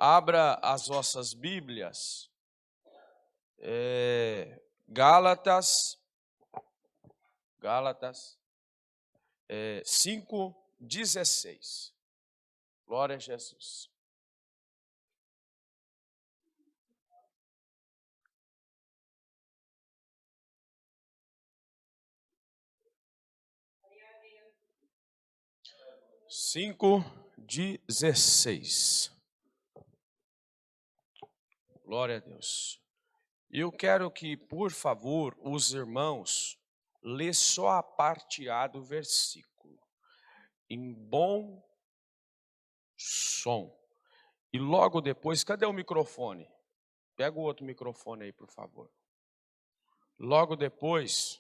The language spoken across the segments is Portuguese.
Abra as vossas Bíblias, Gálatas 5:16. Glória a Jesus. Cinco 16. Glória a Deus. Eu quero que, por favor, os irmãos lê só a parte A do versículo, em bom som. E logo depois, cadê o microfone? Pega o outro microfone aí, por favor. Logo depois,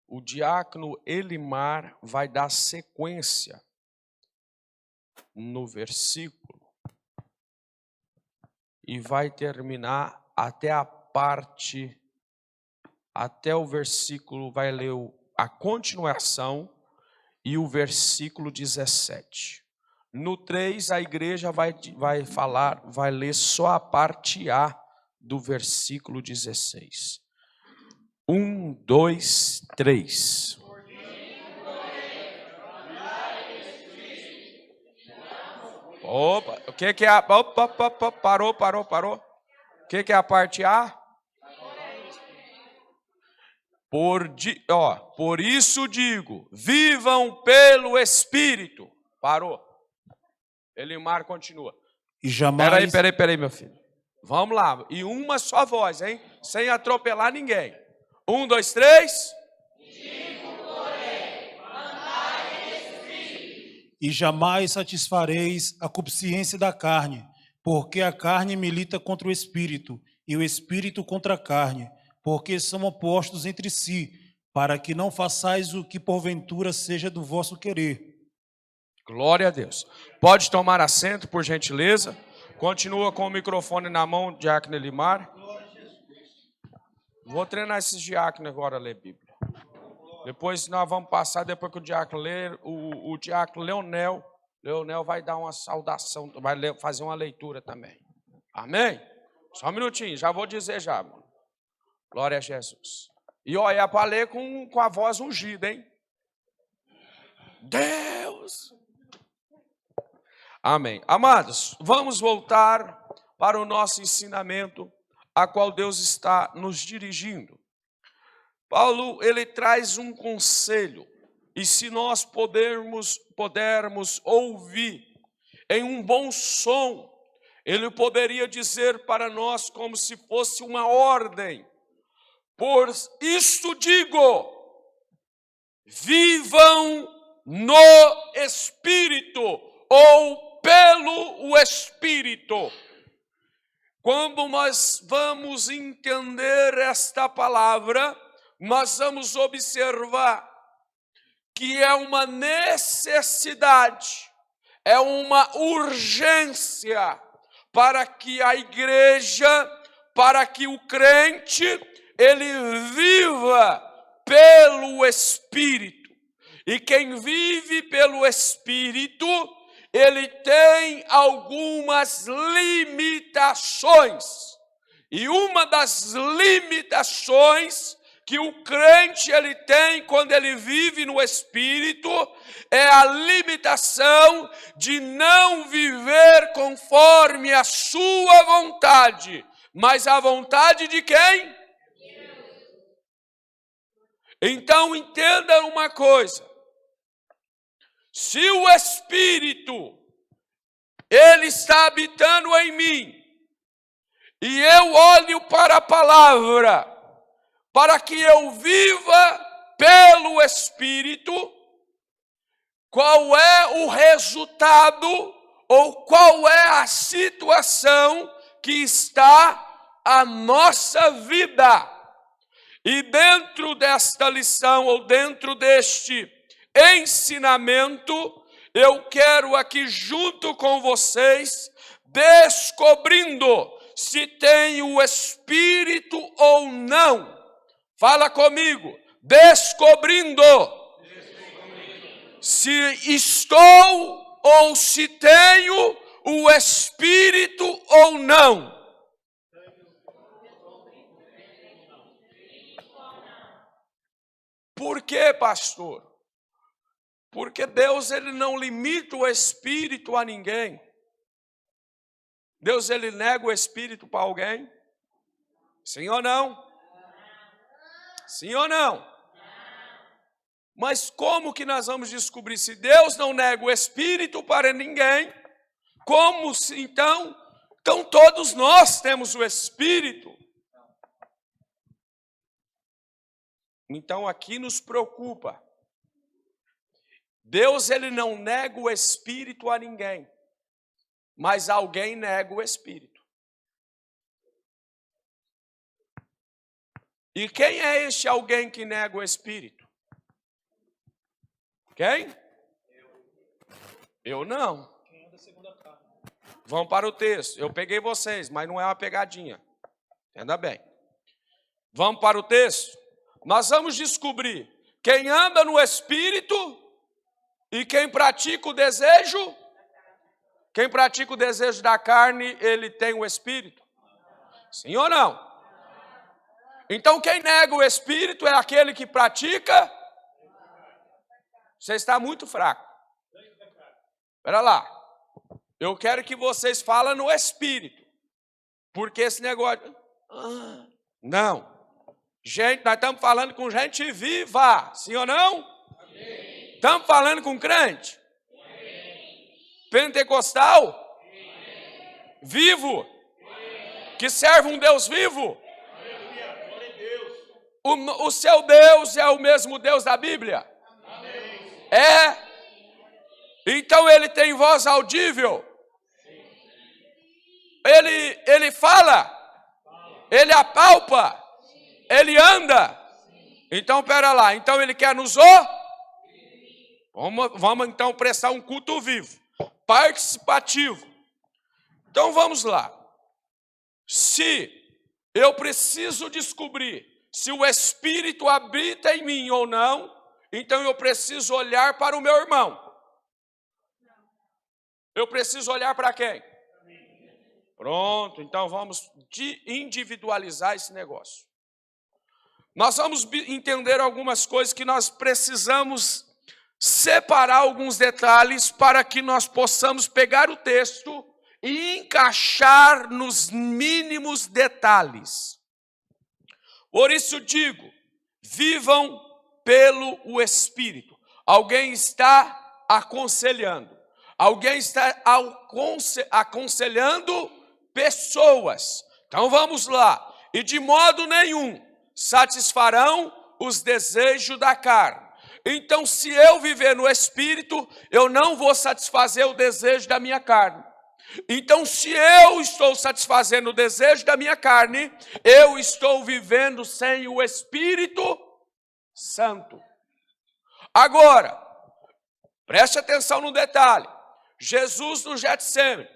o diácono Elimar vai dar sequência no versículo e vai terminar até o versículo, vai ler a continuação e o versículo 17. No 3, a igreja vai ler só a parte A do versículo 16. 1, 2, 3. Opa, o que é a... Parou. O que é a parte A? Por isso digo, vivam pelo Espírito. Parou. Elimar continua. E jamais... Peraí, meu filho. Vamos lá. E uma só voz, hein? Sem atropelar ninguém. 1, 2, 3. E jamais satisfareis a concupiscência da carne, porque a carne milita contra o Espírito, e o Espírito contra a carne, porque são opostos entre si, para que não façais o que porventura seja do vosso querer. Glória a Deus. Pode tomar assento, por gentileza. Continua com o microfone na mão, diácono Elimar. Vou treinar esses diáconos agora a ler Bíblia. Depois nós vamos passar, depois que o diácono ler, o diácono Leonel vai dar uma saudação, vai fazer uma leitura também. Amém? Só um minutinho, já vou dizer já, mano. Glória a Jesus. E olha, é para ler com a voz ungida, hein? Deus! Amém. Amados, vamos voltar para o nosso ensinamento, a qual Deus está nos dirigindo. Paulo, ele traz um conselho, e se nós pudermos ouvir em um bom som, ele poderia dizer para nós como se fosse uma ordem. Por isso digo, vivam no Espírito, ou pelo Espírito. Quando nós vamos entender esta palavra, nós vamos observar que é uma necessidade, é uma urgência para que a igreja, para que o crente, ele viva pelo Espírito. E quem vive pelo Espírito, ele tem algumas limitações. E uma das limitações que o crente ele tem quando ele vive no Espírito é a limitação de não viver conforme a sua vontade, mas a vontade de quem? Então entenda uma coisa, se o Espírito ele está habitando em mim e eu olho para a palavra para que eu viva pelo Espírito, qual é o resultado ou qual é a situação que está a nossa vida? E dentro desta lição ou dentro deste ensinamento, eu quero aqui junto com vocês descobrindo se tem o Espírito ou não. Fala comigo, descobrindo. Se estou ou se tenho o Espírito ou não? Por quê, pastor? Porque Deus ele não limita o Espírito a ninguém. Deus ele nega o Espírito para alguém? Sim ou não? Sim ou não? Mas como que nós vamos descobrir se Deus não nega o Espírito para ninguém? Como se então todos nós temos o Espírito? Então aqui nos preocupa. Deus ele não nega o Espírito a ninguém, mas alguém nega o Espírito. E quem é este alguém que nega o Espírito? Quem? Eu não. Vamos para o texto. Eu peguei vocês, mas não é uma pegadinha. Entenda bem. Vamos para o texto. Nós vamos descobrir quem anda no Espírito e quem pratica o desejo. Quem pratica o desejo da carne, ele tem o Espírito? Sim ou não? Então quem nega o Espírito é aquele que pratica. Você está muito fraco. Espera lá. Eu quero que vocês falem no Espírito. Porque esse negócio... não. Gente, nós estamos falando com gente viva. Sim ou não? Amém. Estamos falando com crente? Amém. Pentecostal? Amém. Vivo? Amém. Que serve um Deus vivo? O seu Deus é o mesmo Deus da Bíblia? Amém. É? Então ele tem voz audível? Ele fala? Ele apalpa? Ele anda? Então, pera lá. Então, ele quer nos Vamos então prestar um culto vivo, participativo. Então, vamos lá. Se eu preciso descobrir se o Espírito habita em mim ou não, então eu preciso olhar para o meu irmão. Eu preciso olhar para quem? Pronto, então vamos individualizar esse negócio. Nós vamos entender algumas coisas que nós precisamos separar alguns detalhes para que nós possamos pegar o texto e encaixar nos mínimos detalhes. Por isso digo, vivam pelo o Espírito. Alguém está aconselhando. Alguém está aconselhando pessoas. Então vamos lá. E de modo nenhum satisfarão os desejos da carne. Então, se eu viver no Espírito, eu não vou satisfazer o desejo da minha carne. Então, se eu estou satisfazendo o desejo da minha carne, eu estou vivendo sem o Espírito Santo. Agora, preste atenção no detalhe. Jesus no Getsemane,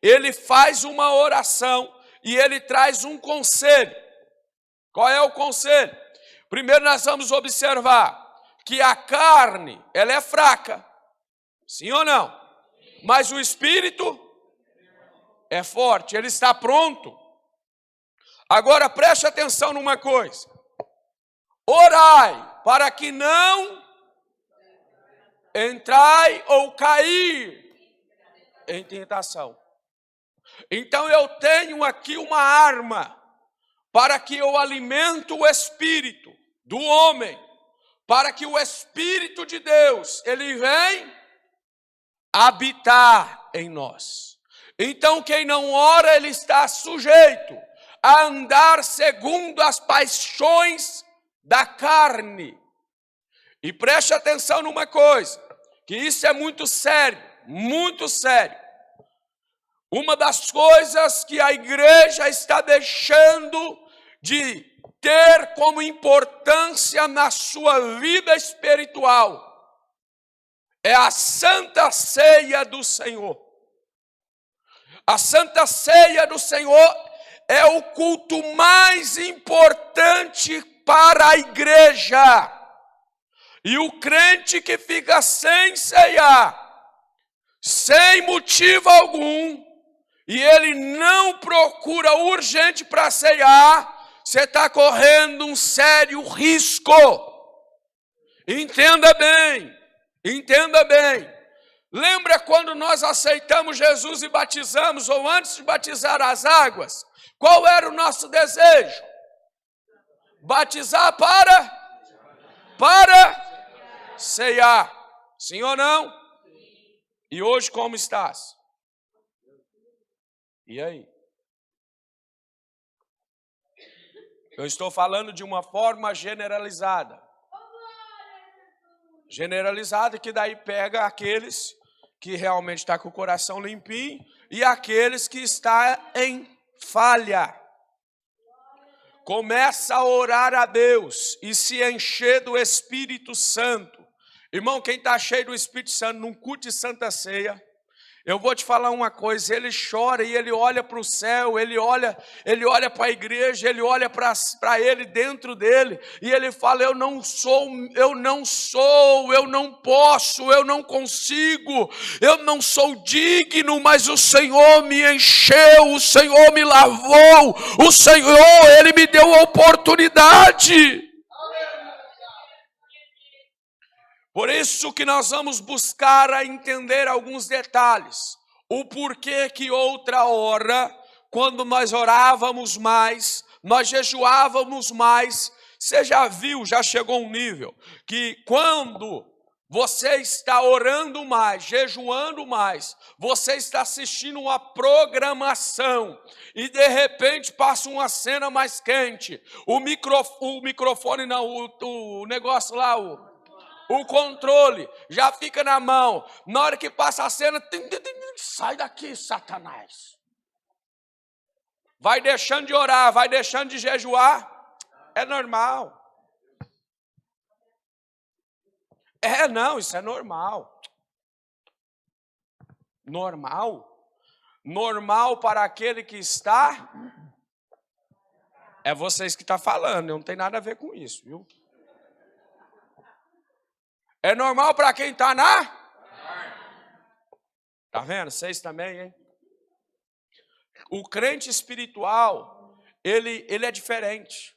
ele faz uma oração e ele traz um conselho. Qual é o conselho? Primeiro nós vamos observar que a carne, ela é fraca. Sim ou não? Mas o Espírito é forte, ele está pronto. Agora preste atenção numa coisa. Orai para que não entrai ou cair em tentação. Então eu tenho aqui uma arma para que eu alimente o espírito do homem, para que o Espírito de Deus, ele vem habitar em nós. Então quem não ora, ele está sujeito a andar segundo as paixões da carne. E preste atenção numa coisa, que isso é muito sério, muito sério. Uma das coisas que a igreja está deixando de ter como importância na sua vida espiritual é a Santa Ceia do Senhor. A Santa Ceia do Senhor é o culto mais importante para a igreja. E o crente que fica sem ceiar, sem motivo algum, e ele não procura urgente para ceiar, você está correndo um sério risco. Entenda bem, entenda bem. Lembra quando nós aceitamos Jesus e batizamos, ou antes de batizar as águas? Qual era o nosso desejo? Batizar para ceiar. Sim ou não? E hoje como estás? E aí? Eu estou falando de uma forma generalizada. Generalizada, que daí pega aqueles que realmente estão com o coração limpinho e aqueles que estão em falha. Começa a orar a Deus e se encher do Espírito Santo. Irmão, quem está cheio do Espírito Santo num culto de Santa Ceia, eu vou te falar uma coisa, ele chora e ele olha para o céu, ele olha para a igreja, ele olha para ele dentro dele, e ele fala, eu não posso, eu não consigo, eu não sou digno, mas o Senhor me encheu, o Senhor me lavou, o Senhor, Ele me deu a oportunidade. Por isso que nós vamos buscar a entender alguns detalhes. O porquê que outra hora, quando nós orávamos mais, nós jejuávamos mais, você já viu, já chegou um nível, que quando você está orando mais, jejuando mais, você está assistindo uma programação e de repente passa uma cena mais quente, o microfone não, o negócio lá, o controle já fica na mão. Na hora que passa a cena, sai daqui, Satanás. Vai deixando de orar, vai deixando de jejuar. É normal. Não, isso é normal. Normal? Normal para aquele que está... É vocês que estão falando, não tem nada a ver com isso, viu? É normal para quem está na? Tá vendo? Vocês também, hein? O crente espiritual, ele é diferente.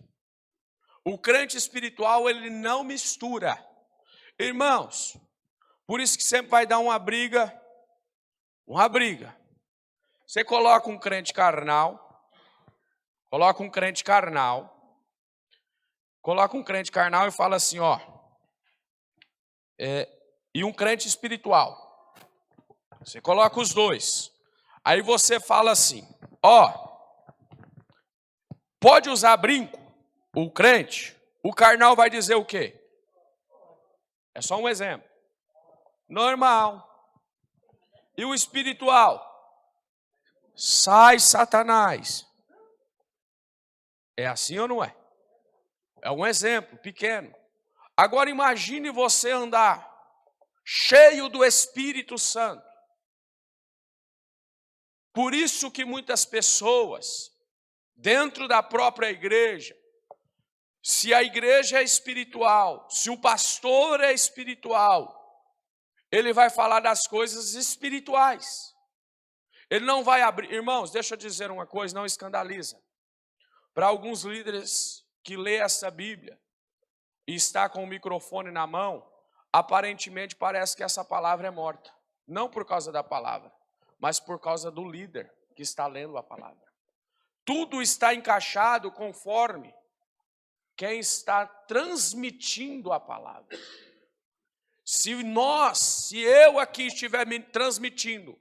O crente espiritual, ele não mistura. Irmãos, por isso que sempre vai dar uma briga. Você coloca um crente carnal, e fala assim, ó, e um crente espiritual. Você coloca os dois. Aí você fala assim, ó, pode usar brinco, o crente, o carnal vai dizer o quê? É só um exemplo. Normal. E o espiritual? Sai, Satanás. É assim ou não é? É um exemplo pequeno. Agora imagine você andar cheio do Espírito Santo. Por isso que muitas pessoas, dentro da própria igreja, se a igreja é espiritual, se o pastor é espiritual, ele vai falar das coisas espirituais. Ele não vai abrir... Irmãos, deixa eu dizer uma coisa, não escandaliza. Para alguns líderes que lê essa Bíblia, e está com o microfone na mão, aparentemente parece que essa palavra é morta. Não por causa da palavra, mas por causa do líder que está lendo a palavra. Tudo está encaixado conforme quem está transmitindo a palavra. Se eu aqui estiver me transmitindo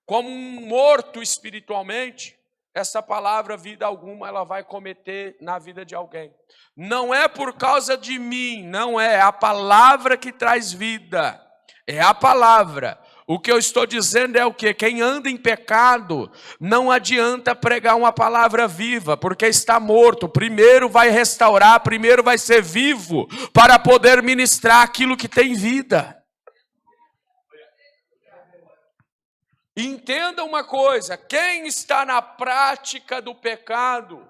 como um morto espiritualmente, essa palavra, vida alguma, ela vai cometer na vida de alguém. Não é por causa de mim, não é a palavra que traz vida, é a palavra. O que eu estou dizendo é o quê? Quem anda em pecado, não adianta pregar uma palavra viva, porque está morto. Primeiro vai restaurar, primeiro vai ser vivo, para poder ministrar aquilo que tem vida. Entenda uma coisa, quem está na prática do pecado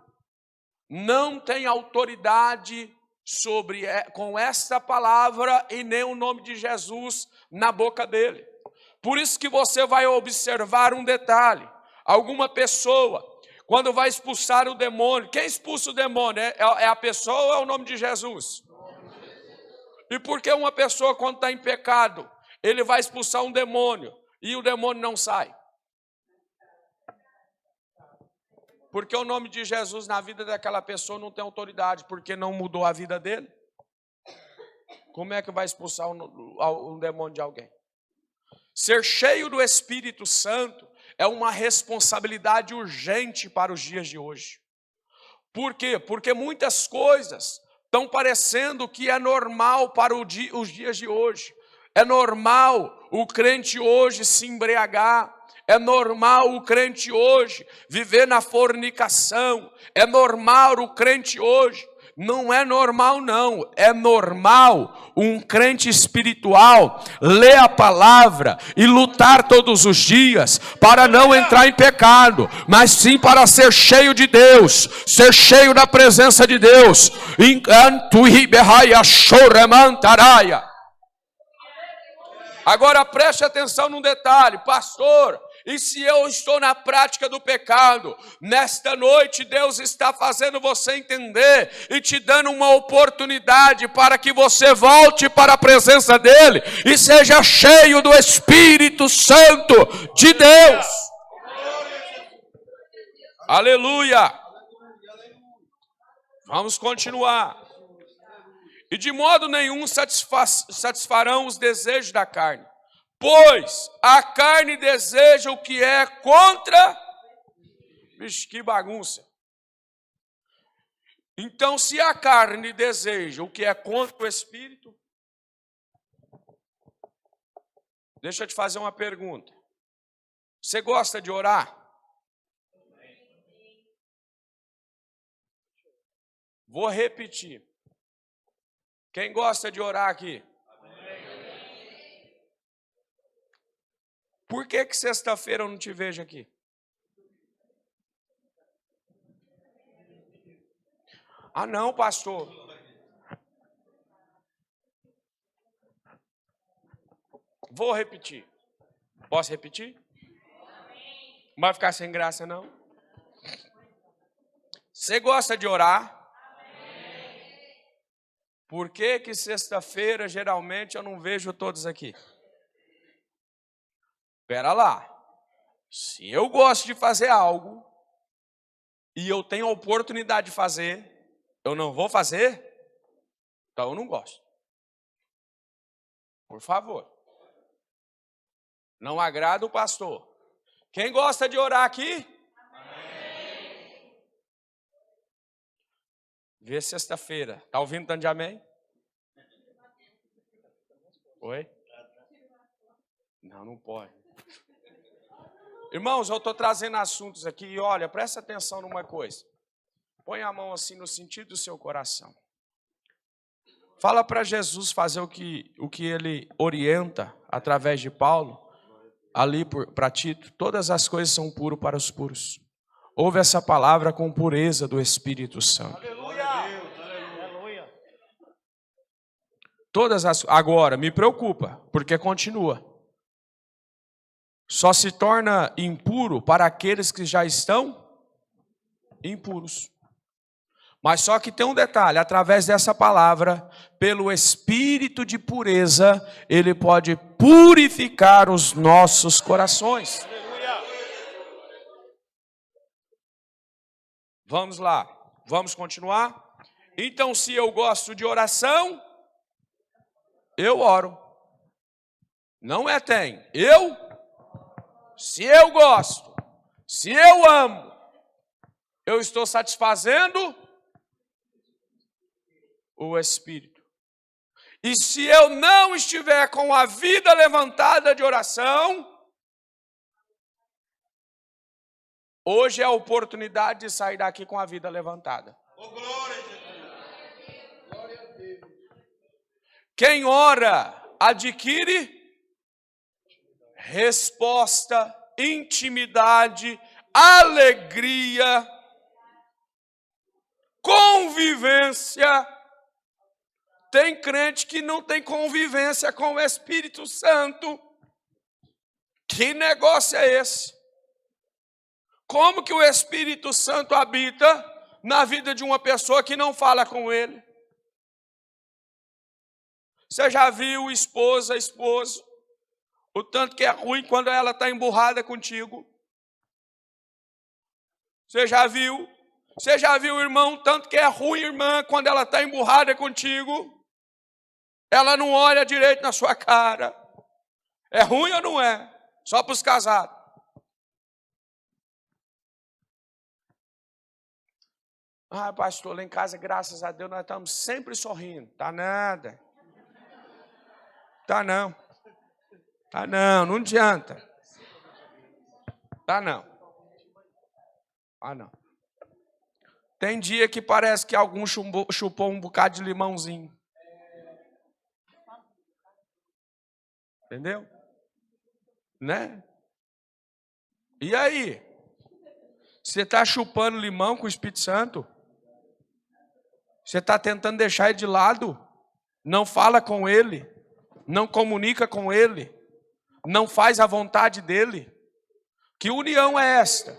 não tem autoridade com esta palavra e nem o nome de Jesus na boca dele. Por isso que você vai observar um detalhe. Alguma pessoa, quando vai expulsar o demônio, quem expulsa o demônio? É a pessoa ou é o nome de Jesus? E por que uma pessoa, quando está em pecado, ele vai expulsar um demônio e o demônio não sai? Porque o nome de Jesus na vida daquela pessoa não tem autoridade, porque não mudou a vida dele. Como é que vai expulsar um demônio de alguém? Ser cheio do Espírito Santo é uma responsabilidade urgente para os dias de hoje. Por quê? Porque muitas coisas estão parecendo que é normal para os dias de hoje. É normal o crente hoje se embriagar. É normal o crente hoje viver na fornicação. É normal o crente hoje. Não é normal, não. É normal um crente espiritual ler a palavra e lutar todos os dias para não entrar em pecado, mas sim para ser cheio de Deus, ser cheio da presença de Deus. Agora preste atenção num detalhe, pastor. E se eu estou na prática do pecado, nesta noite Deus está fazendo você entender e te dando uma oportunidade para que você volte para a presença dEle e seja cheio do Espírito Santo de Deus. Aleluia! Vamos continuar. E de modo nenhum satisfarão os desejos da carne. Pois a carne deseja o que é contra... Vixe, que bagunça. Então, se a carne deseja o que é contra o Espírito... Deixa eu te fazer uma pergunta. Você gosta de orar? Vou repetir. Quem gosta de orar aqui? Por que sexta-feira eu não te vejo aqui? Ah, não, pastor. Vou repetir. Posso repetir? Não vai ficar sem graça, não? Você gosta de orar? Por que sexta-feira, geralmente, eu não vejo todos aqui? Espera lá. Se eu gosto de fazer algo e eu tenho a oportunidade de fazer, eu não vou fazer, então eu não gosto. Por favor. Não agrada o pastor. Quem gosta de orar aqui? Amém. Vê sexta-feira. Está ouvindo tanto de amém? Oi? Não, não pode. Irmãos, eu estou trazendo assuntos aqui e olha, presta atenção numa coisa. Põe a mão assim no sentido do seu coração. Fala para Jesus fazer o que ele orienta através de Paulo, ali para Tito. Todas as coisas são puras para os puros. Ouve essa palavra com pureza do Espírito Santo. Aleluia! Aleluia! Agora, me preocupa, porque continua. Só se torna impuro para aqueles que já estão impuros. Mas só que tem um detalhe, através dessa palavra, pelo Espírito de pureza, Ele pode purificar os nossos corações. Vamos lá, vamos continuar? Então, se eu gosto de oração, eu oro. Não é tem, se eu gosto, se eu amo, eu estou satisfazendo o Espírito. E se eu não estiver com a vida levantada de oração, hoje é a oportunidade de sair daqui com a vida levantada. Oh, glória a Deus. Quem ora adquire resposta, intimidade, alegria, convivência. Tem crente que não tem convivência com o Espírito Santo. Que negócio é esse? Como que o Espírito Santo habita na vida de uma pessoa que não fala com ele? Você já viu esposo, o tanto que é ruim quando ela está emburrada contigo? Você já viu? Você já viu, irmão, tanto que é ruim, irmã, quando ela está emburrada contigo? Ela não olha direito na sua cara. É ruim ou não é? Só para os casados. Ah, pastor, lá em casa, graças a Deus, nós estamos sempre sorrindo. Tá nada. Tá não. Tá não, não adianta. Tá não. Ah, não. Tem dia que parece que algum chupou um bocado de limãozinho. Entendeu? Né? E aí? Você está chupando limão com o Espírito Santo? Você está tentando deixar ele de lado? Não fala com ele? Não comunica com ele? Não faz a vontade dele? Que união é esta?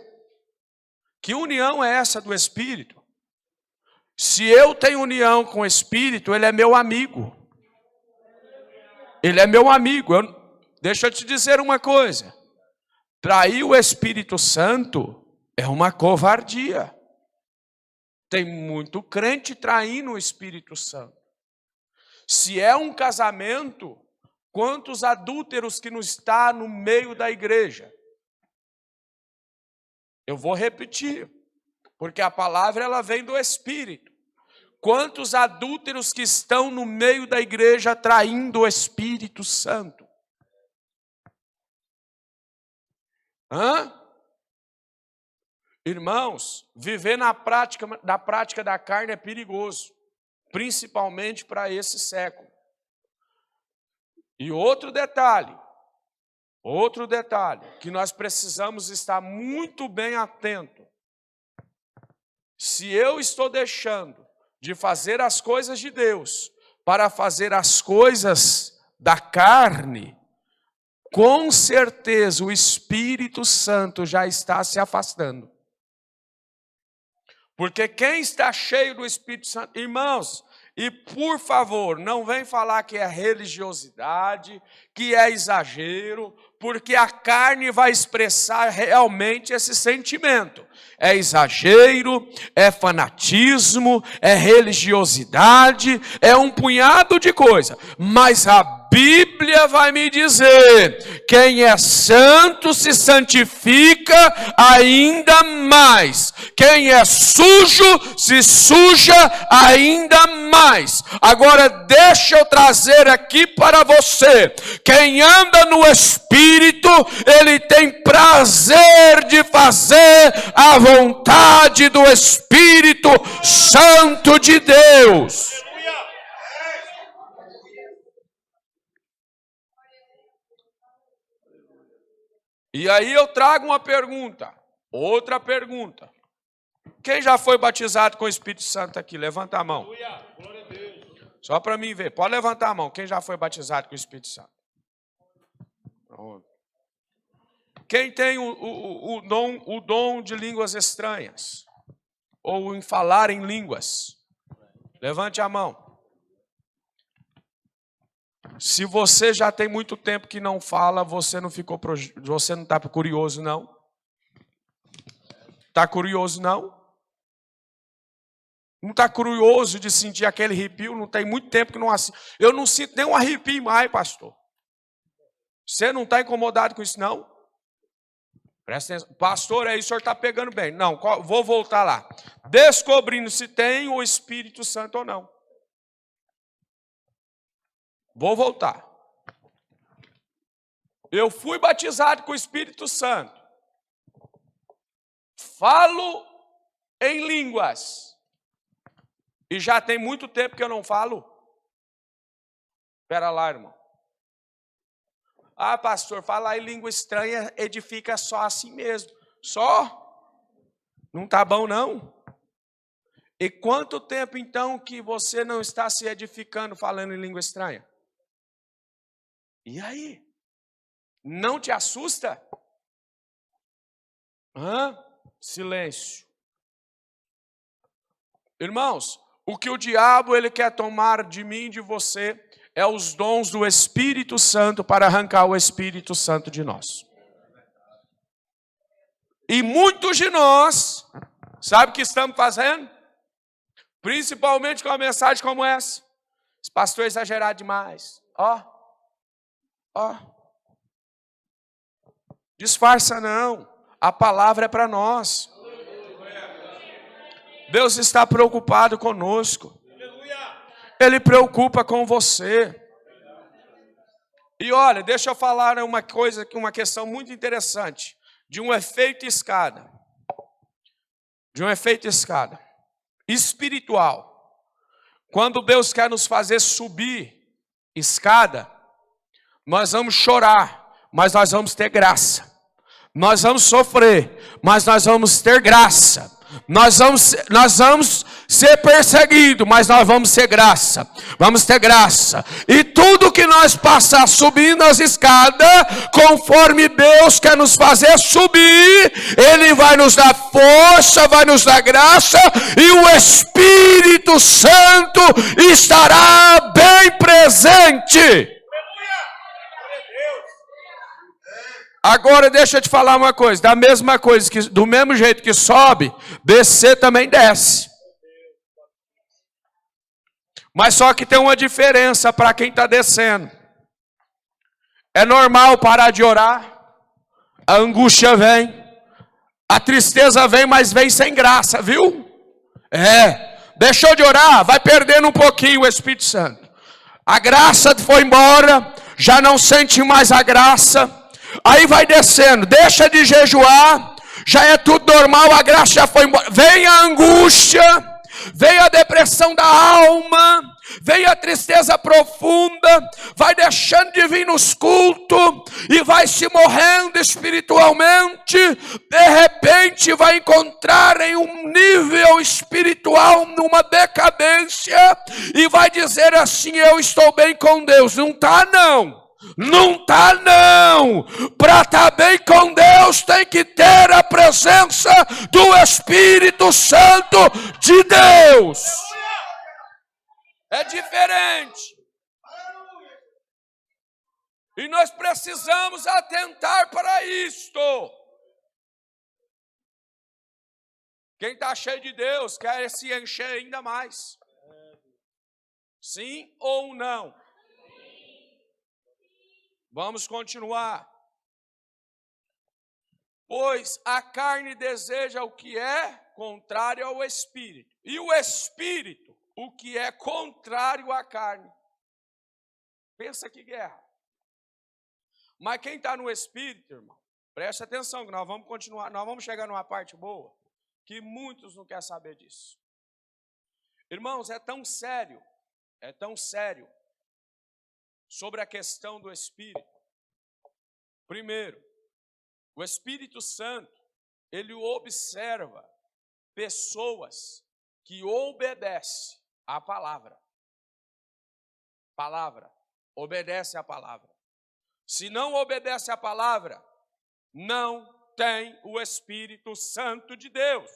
Que união é essa do Espírito? Se eu tenho união com o Espírito, ele é meu amigo. Ele é meu amigo. Deixa eu te dizer uma coisa. Trair o Espírito Santo é uma covardia. Tem muito crente traindo o Espírito Santo. Se é um casamento, quantos adúlteros que não está no meio da igreja? Eu vou repetir, porque a palavra ela vem do Espírito. Quantos adúlteros que estão no meio da igreja traindo o Espírito Santo? Irmãos, viver na prática da carne é perigoso, principalmente para esse século. E outro detalhe, que nós precisamos estar muito bem atento. Se eu estou deixando de fazer as coisas de Deus para fazer as coisas da carne, com certeza o Espírito Santo já está se afastando. Porque quem está cheio do Espírito Santo, irmãos, e por favor, não vem falar que é religiosidade, que é exagero, porque a carne vai expressar realmente esse sentimento. É exagero, é fanatismo, é religiosidade, é um punhado de coisa. Mas a Bíblia vai me dizer, quem é santo se santifica ainda mais. Quem é sujo se suja ainda mais. Agora deixa eu trazer aqui para você. Quem anda no Espírito, ele tem prazer de fazer a vontade do Espírito Santo de Deus. E aí eu trago uma pergunta, outra pergunta. Quem já foi batizado com o Espírito Santo aqui? Levanta a mão. Só para mim ver. Pode levantar a mão. Quem já foi batizado com o Espírito Santo? Quem tem o dom de línguas estranhas? Ou em falar em línguas? Levante a mão. Se você já tem muito tempo que não fala, você não está curioso, não? Está curioso, não? Não está curioso de sentir aquele arrepio? Não tem muito tempo que não assiste. Eu não sinto nem um arrepio mais, pastor. Você não está incomodado com isso, não? Presta atenção. Pastor, aí o senhor está pegando bem. Não, vou voltar lá. Descobrindo se tem o Espírito Santo ou não. Vou voltar. Eu fui batizado com o Espírito Santo. Falo em línguas. E já tem muito tempo que eu não falo. Espera lá, irmão. Ah, pastor, falar em língua estranha edifica só assim mesmo. Só? Não está bom, não? E quanto tempo, então, que você não está se edificando falando em língua estranha? E aí? Não te assusta? Silêncio. Irmãos, o que o diabo ele quer tomar de mim e de você é os dons do Espírito Santo para arrancar o Espírito Santo de nós. E muitos de nós, sabe o que estamos fazendo? Principalmente com uma mensagem como essa. Esse pastor é exagerado demais. Disfarça não. A palavra é para nós. Deus está preocupado conosco. Ele preocupa com você. E olha, deixa eu falar uma questão muito interessante. De um efeito escada. De um efeito escada. Espiritual. Quando Deus quer nos fazer subir escada, nós vamos chorar, mas nós vamos ter graça. Nós vamos sofrer, mas nós vamos ter graça. Nós vamos ser perseguidos, mas nós vamos ter graça. Vamos ter graça. E tudo que nós passar subindo as escadas, conforme Deus quer nos fazer subir, Ele vai nos dar força, vai nos dar graça, e o Espírito Santo estará bem presente. Agora deixa eu te falar uma coisa, do mesmo jeito que sobe, descer também desce. Mas só que tem uma diferença para quem está descendo. É normal parar de orar, a angústia vem, a tristeza vem, mas vem sem graça, viu? Deixou de orar, vai perdendo um pouquinho o Espírito Santo. A graça foi embora, já não sente mais a graça. Aí vai descendo, deixa de jejuar, já é tudo normal, a graça já foi embora. Vem a angústia, vem a depressão da alma, vem a tristeza profunda, vai deixando de vir nos cultos e vai se morrendo espiritualmente. De repente vai encontrar em um nível espiritual, numa decadência, e vai dizer assim: eu estou bem com Deus. Não está não. Não está não. Para estar bem com Deus tem que ter a presença do Espírito Santo de Deus. É diferente. E nós precisamos atentar para isto. Quem está cheio de Deus quer se encher ainda mais. Sim ou não? Vamos continuar. Pois a carne deseja o que é contrário ao Espírito. E o Espírito, o que é contrário à carne. Pensa que guerra. Mas quem está no Espírito, irmão, preste atenção que nós vamos continuar, nós vamos chegar numa parte boa, que muitos não querem saber disso. Irmãos, é tão sério sobre a questão do Espírito. Primeiro, o Espírito Santo, ele observa pessoas que obedecem à palavra. Obedece à palavra. Se não obedece à palavra, não tem o Espírito Santo de Deus.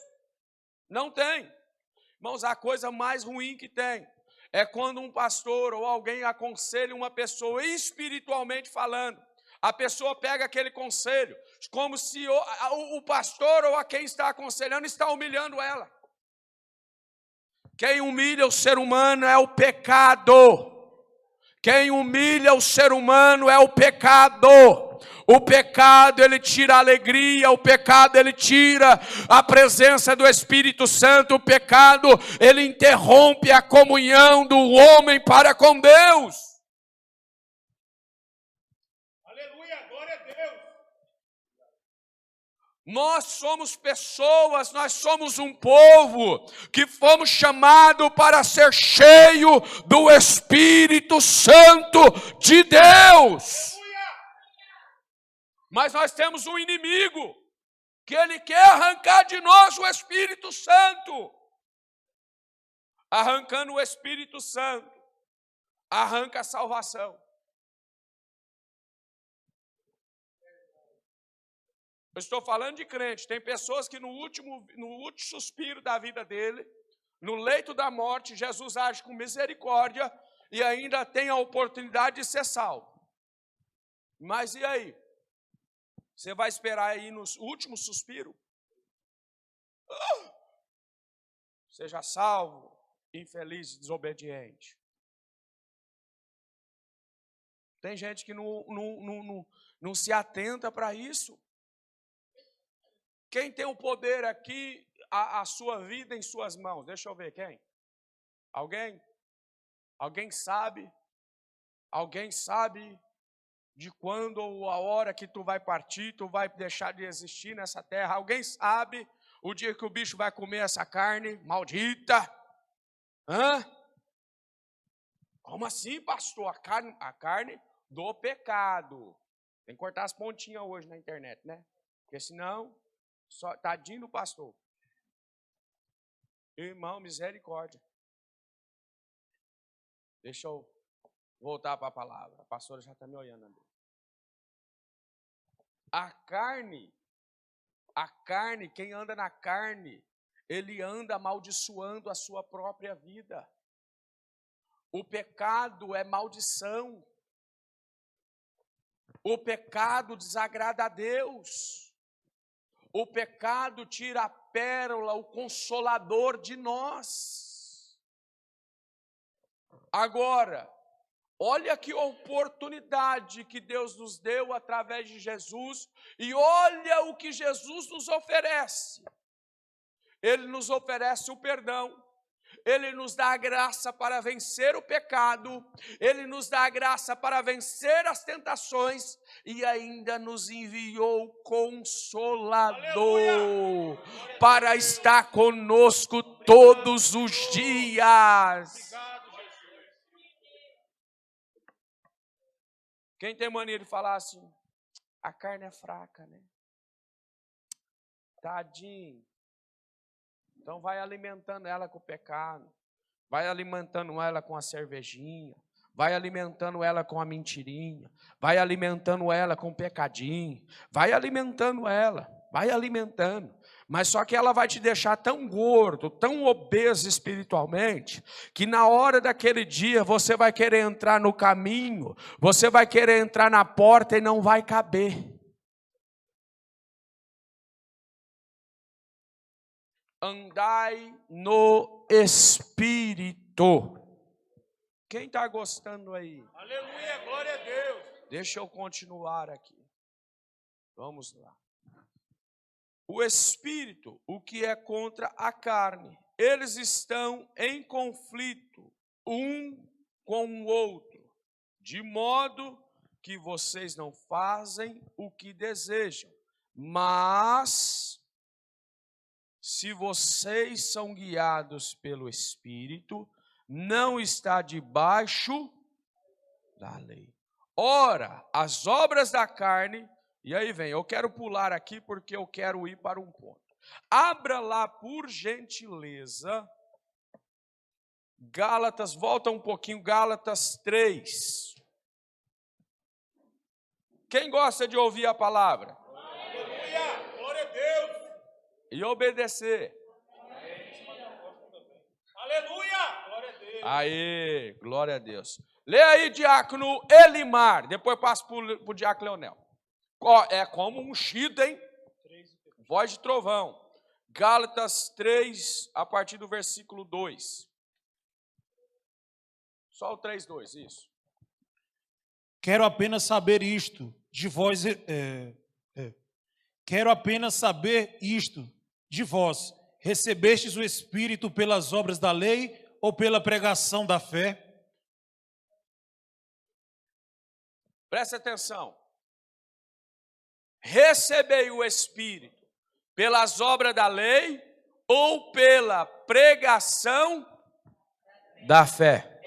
Não tem. Irmãos, a coisa mais ruim que tem é quando um pastor ou alguém aconselha uma pessoa espiritualmente falando. A pessoa pega aquele conselho como se o pastor ou a quem está aconselhando está humilhando ela. Quem humilha o ser humano é o pecado. Quem humilha o ser humano é o pecado. O pecado, ele tira a alegria, o pecado, ele tira a presença do Espírito Santo, o pecado, ele interrompe a comunhão do homem para com Deus. Aleluia, glória a Deus. Nós somos pessoas, nós somos um povo que fomos chamados para ser cheio do Espírito Santo de Deus. Mas nós temos um inimigo, que ele quer arrancar de nós o Espírito Santo. Arrancando o Espírito Santo, arranca a salvação. Eu estou falando de crente. Tem pessoas que no último suspiro da vida dele, no leito da morte, Jesus age com misericórdia e ainda tem a oportunidade de ser salvo. Mas e aí? Você vai esperar aí no último suspiro? Seja salvo, infeliz e desobediente. Tem gente que não se atenta para isso. Quem tem o poder aqui, a sua vida em suas mãos? Deixa eu ver, quem? Alguém? Alguém sabe? Alguém sabe de quando ou a hora que tu vai partir, tu vai deixar de existir nessa terra? Alguém sabe o dia que o bicho vai comer essa carne maldita? Hã? Como assim, pastor? A carne do pecado. Tem que cortar as pontinhas hoje na internet, né? Porque senão, só tadinho do pastor. Irmão, misericórdia. Deixa eu voltar para a palavra. A pastora já está me olhando ali. A carne, quem anda na carne, ele anda amaldiçoando a sua própria vida. O pecado é maldição. O pecado desagrada a Deus. O pecado tira a pérola, o consolador de nós. Agora, olha que oportunidade que Deus nos deu através de Jesus, e olha o que Jesus nos oferece. Ele nos oferece o perdão, Ele nos dá a graça para vencer o pecado, Ele nos dá a graça para vencer as tentações e ainda nos enviou o Consolador para estar conosco todos os dias. Quem tem mania de falar assim, a carne é fraca, né? Tadinho. Então vai alimentando ela com o pecado, vai alimentando ela com a cervejinha, vai alimentando ela com a mentirinha, vai alimentando ela com o pecadinho, vai alimentando ela, vai alimentando. Mas só que ela vai te deixar tão gordo, tão obeso espiritualmente, que na hora daquele dia você vai querer entrar no caminho, você vai querer entrar na porta e não vai caber. Andai no Espírito. Quem está gostando aí? Aleluia, glória a Deus. Deixa eu continuar aqui. Vamos lá. O Espírito, o que é contra a carne, eles estão em conflito um com o outro, de modo que vocês não fazem o que desejam. Mas se vocês são guiados pelo Espírito, não está debaixo da lei. Ora, as obras da carne, e aí vem, eu quero pular aqui porque eu quero ir para um ponto. Abra lá, por gentileza, Gálatas, volta um pouquinho, Gálatas 3. Quem gosta de ouvir a palavra? Aleluia, glória a Deus. E obedecer. Aleluia, glória a Deus. Aê, glória a Deus. Lê aí, diácono Elimar, depois passa para o diácono Leonel. É como um ungido, hein? Voz de trovão. Gálatas 3, a partir do versículo 2. Só o 3:2, isso. Quero apenas saber isto de vós. Quero apenas saber isto de vós. Recebestes o Espírito pelas obras da lei ou pela pregação da fé? Presta atenção. Recebei o Espírito pelas obras da lei ou pela pregação da fé.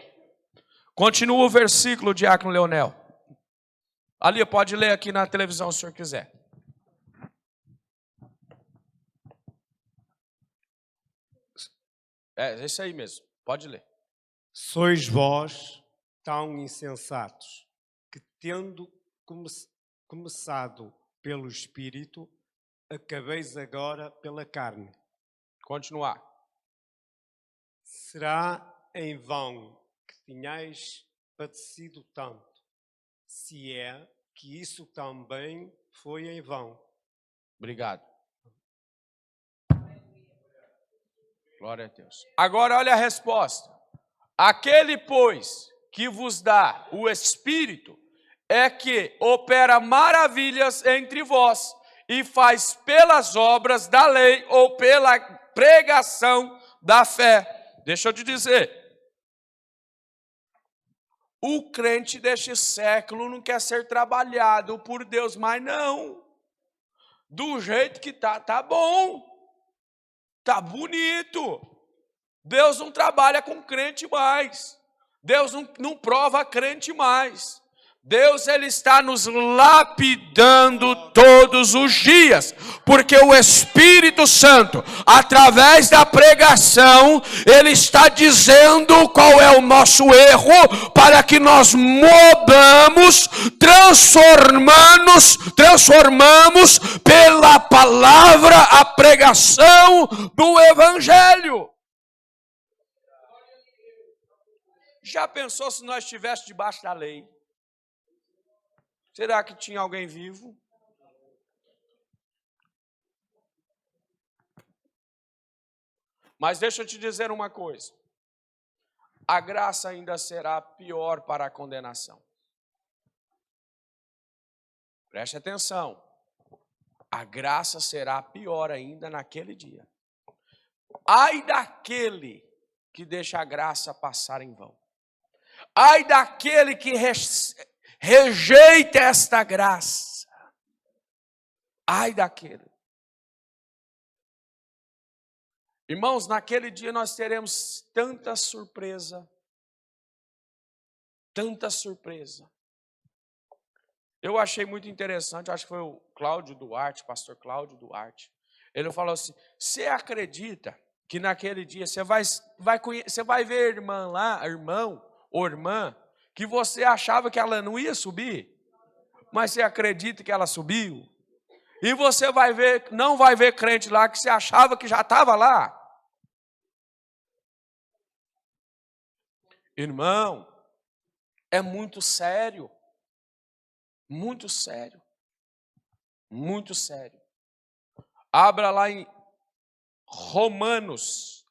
Continua o versículo, diácono Leonel. Ali, pode ler aqui na televisão se o senhor quiser. É isso aí mesmo, pode ler. Sois vós tão insensatos, que tendo começado pelo Espírito, acabeis agora pela carne. Continuar. Será em vão que tenhais padecido tanto, se é que isso também foi em vão. Obrigado. Glória a Deus. Agora olha a resposta. Aquele, pois, que vos dá o Espírito, é que opera maravilhas entre vós, e faz pelas obras da lei ou pela pregação da fé. Deixa eu te dizer, o crente deste século não quer ser trabalhado por Deus, mas não. Do jeito que tá bom. Tá bonito. Deus não trabalha com crente mais. Deus não prova crente mais. Deus, ele está nos lapidando todos os dias, porque o Espírito Santo, através da pregação, ele está dizendo qual é o nosso erro, para que nós mudamos, transformamos pela palavra a pregação do Evangelho. Já pensou se nós estivéssemos debaixo da lei? Será que tinha alguém vivo? Mas deixa eu te dizer uma coisa. A graça ainda será pior para a condenação. Preste atenção. A graça será pior ainda naquele dia. Ai daquele que deixa a graça passar em vão. Ai daquele que rejeita esta graça. Ai daquele. Irmãos, naquele dia nós teremos tanta surpresa. Tanta surpresa. Eu achei muito interessante, acho que foi o Cláudio Duarte, pastor Cláudio Duarte. Ele falou assim, você acredita que naquele dia você vai ver irmã lá, irmão ou irmã, que você achava que ela não ia subir, mas você acredita que ela subiu? E você não vai ver crente lá que você achava que já estava lá. Irmão, é muito sério. Muito sério. Muito sério. Abra lá em Romanos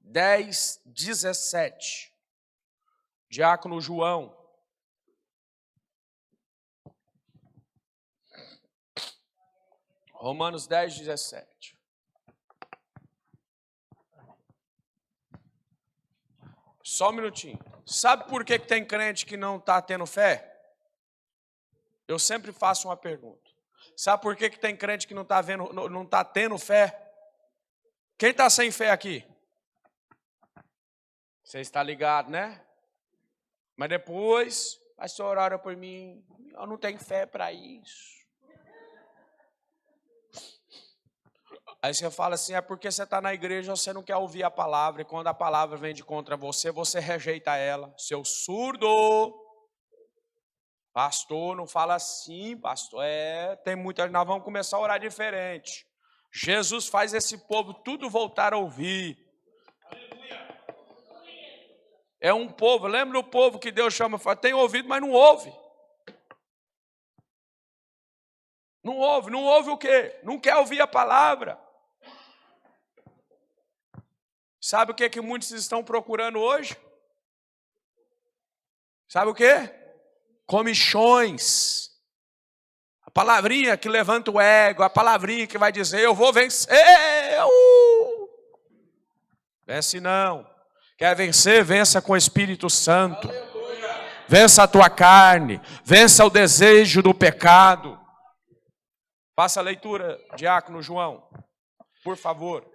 10, 17. Diácono João. Romanos 10, 17. Só um minutinho. Sabe por que tem crente que não está tendo fé? Eu sempre faço uma pergunta. Sabe por que tem crente que não está tendo fé? Quem está sem fé aqui? Você está ligado, né? Mas depois, pastor, ora por mim, eu não tenho fé para isso. Aí você fala assim, é porque você está na igreja, você não quer ouvir a palavra, e quando a palavra vem de contra você, você rejeita ela. Seu surdo! Pastor, não fala assim, pastor. Tem muita, nós vamos começar a orar diferente. Jesus faz esse povo tudo voltar a ouvir. É um povo, lembra o povo que Deus chama, tem ouvido, mas não ouve. Não ouve o quê? Não quer ouvir a palavra. Sabe o que muitos estão procurando hoje? Sabe o quê? Comichões. A palavrinha que levanta o ego, a palavrinha que vai dizer, eu vou vencer. Vence não. Quer vencer? Vença com o Espírito Santo. Aleluia. Vença a tua carne. Vença o desejo do pecado. Faça a leitura, diácono João, por favor.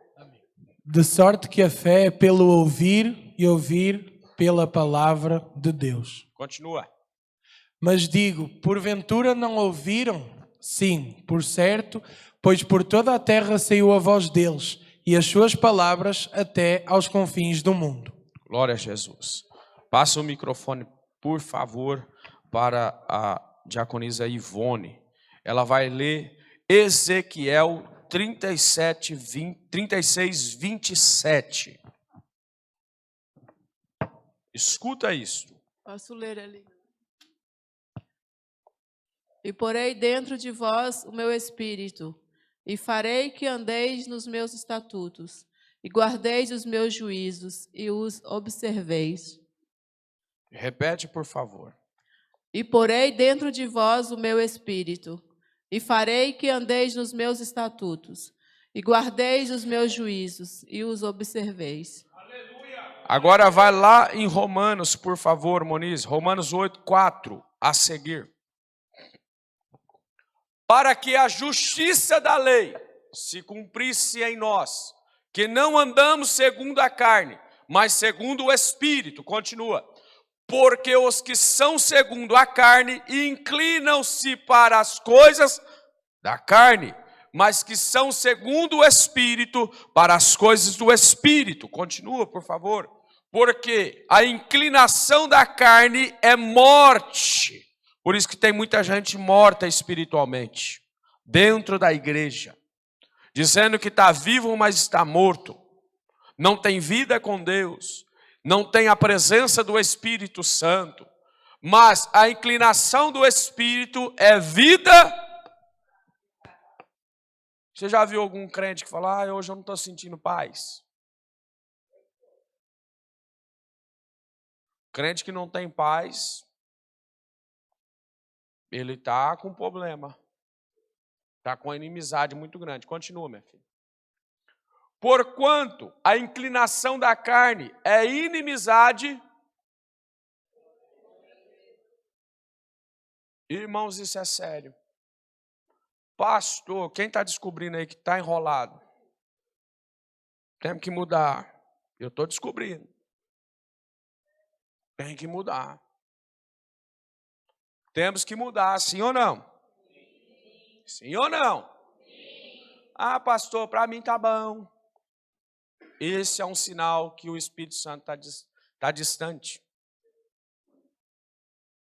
De sorte que a fé é pelo ouvir e ouvir pela palavra de Deus. Continua. Mas digo, porventura não ouviram? Sim, por certo, pois por toda a terra saiu a voz deles, e as suas palavras até aos confins do mundo. Glória a Jesus. Passa o microfone, por favor, para a diaconisa Ivone. Ela vai ler Ezequiel 36, 27. Escuta isso. Posso ler ali? E porei dentro de vós o meu espírito, e farei que andeis nos meus estatutos, e guardeis os meus juízos, e os observeis. Repete, por favor. E porei dentro de vós o meu espírito, e farei que andeis nos meus estatutos, e guardeis os meus juízos, e os observeis. Agora vai lá em Romanos, por favor, Moniz. Romanos 8, 4, a seguir. Para que a justiça da lei se cumprisse em nós, que não andamos segundo a carne, mas segundo o Espírito. Continua. Porque os que são segundo a carne inclinam-se para as coisas da carne, mas que são segundo o Espírito para as coisas do Espírito. Continua, por favor. Porque a inclinação da carne é morte. Por isso que tem muita gente morta espiritualmente, dentro da igreja, dizendo que está vivo, mas está morto. Não tem vida com Deus, não tem a presença do Espírito Santo. Mas a inclinação do Espírito é vida. Você já viu algum crente que fala, hoje eu não estou sentindo paz? Crente que não tem paz, ele está com problema. Está com uma inimizade muito grande. Continua, minha filha. Porquanto a inclinação da carne é inimizade. Irmãos, isso é sério. Pastor, quem está descobrindo aí que está enrolado? Tem que mudar. Eu estou descobrindo. Tem que mudar. Temos que mudar, sim ou não? Sim ou não? Sim. Ah, pastor, para mim tá bom. Esse é um sinal que o Espírito Santo está distante.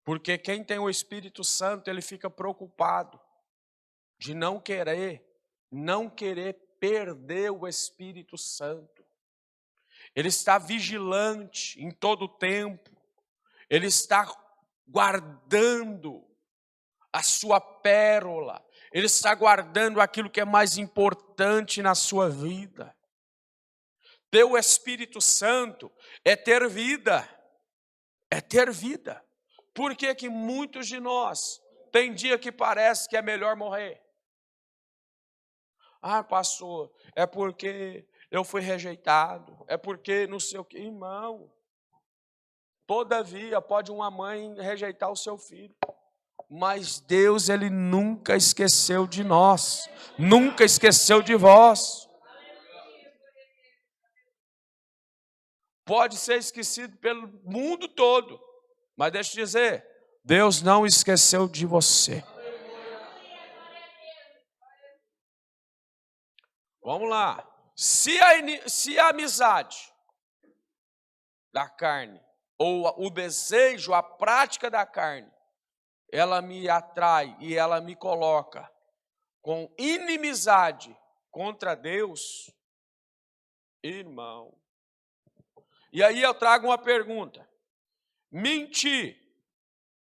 Porque quem tem o Espírito Santo, ele fica preocupado de não querer perder o Espírito Santo. Ele está vigilante em todo o tempo. Ele está guardando a sua pérola. Ele está guardando aquilo que é mais importante na sua vida. Ter o Espírito Santo é ter vida. É ter vida. Por que que muitos de nós tem dia que parece que é melhor morrer? Ah, pastor, é porque eu fui rejeitado. É porque não sei o que. Irmão, todavia pode uma mãe rejeitar o seu filho. Mas Deus, Ele nunca esqueceu de nós. Nunca esqueceu de vós. Pode ser esquecido pelo mundo todo. Mas deixa eu dizer, Deus não esqueceu de você. Vamos lá. Se a amizade da carne, ou o desejo, a prática da carne, ela me atrai e ela me coloca com inimizade contra Deus, irmão. E aí eu trago uma pergunta. Mentir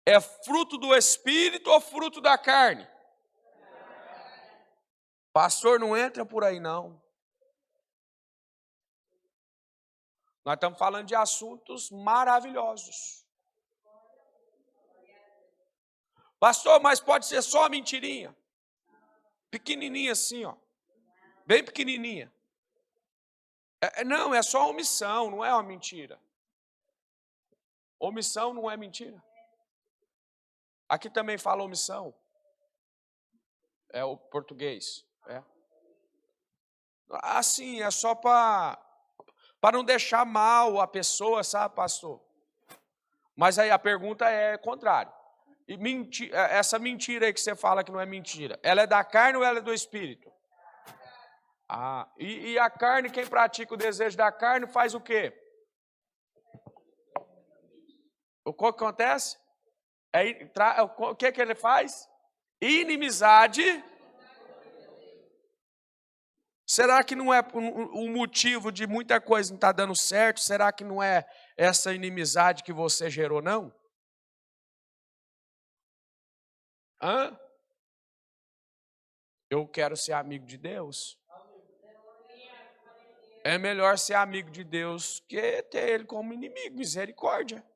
é fruto do Espírito ou fruto da carne? Pastor, não entra por aí não. Nós estamos falando de assuntos maravilhosos. Pastor, mas pode ser só uma mentirinha. Pequenininha assim, ó. Bem pequenininha. Não, é só omissão, não é uma mentira. Omissão não é mentira. Aqui também fala omissão. É o português. É. Assim, é só para não deixar mal a pessoa, sabe, pastor? Mas aí a pergunta é contrária. E essa mentira aí que você fala que não é mentira, ela é da carne ou ela é do Espírito? Ah, e a carne, quem pratica o desejo da carne faz o quê? O que acontece? O que ele faz? Inimizade. Será que não é o motivo de muita coisa não estar dando certo? Será que não é essa inimizade que você gerou, não? Hã? Eu quero ser amigo de Deus. É melhor ser amigo de Deus que ter ele como inimigo. Misericórdia.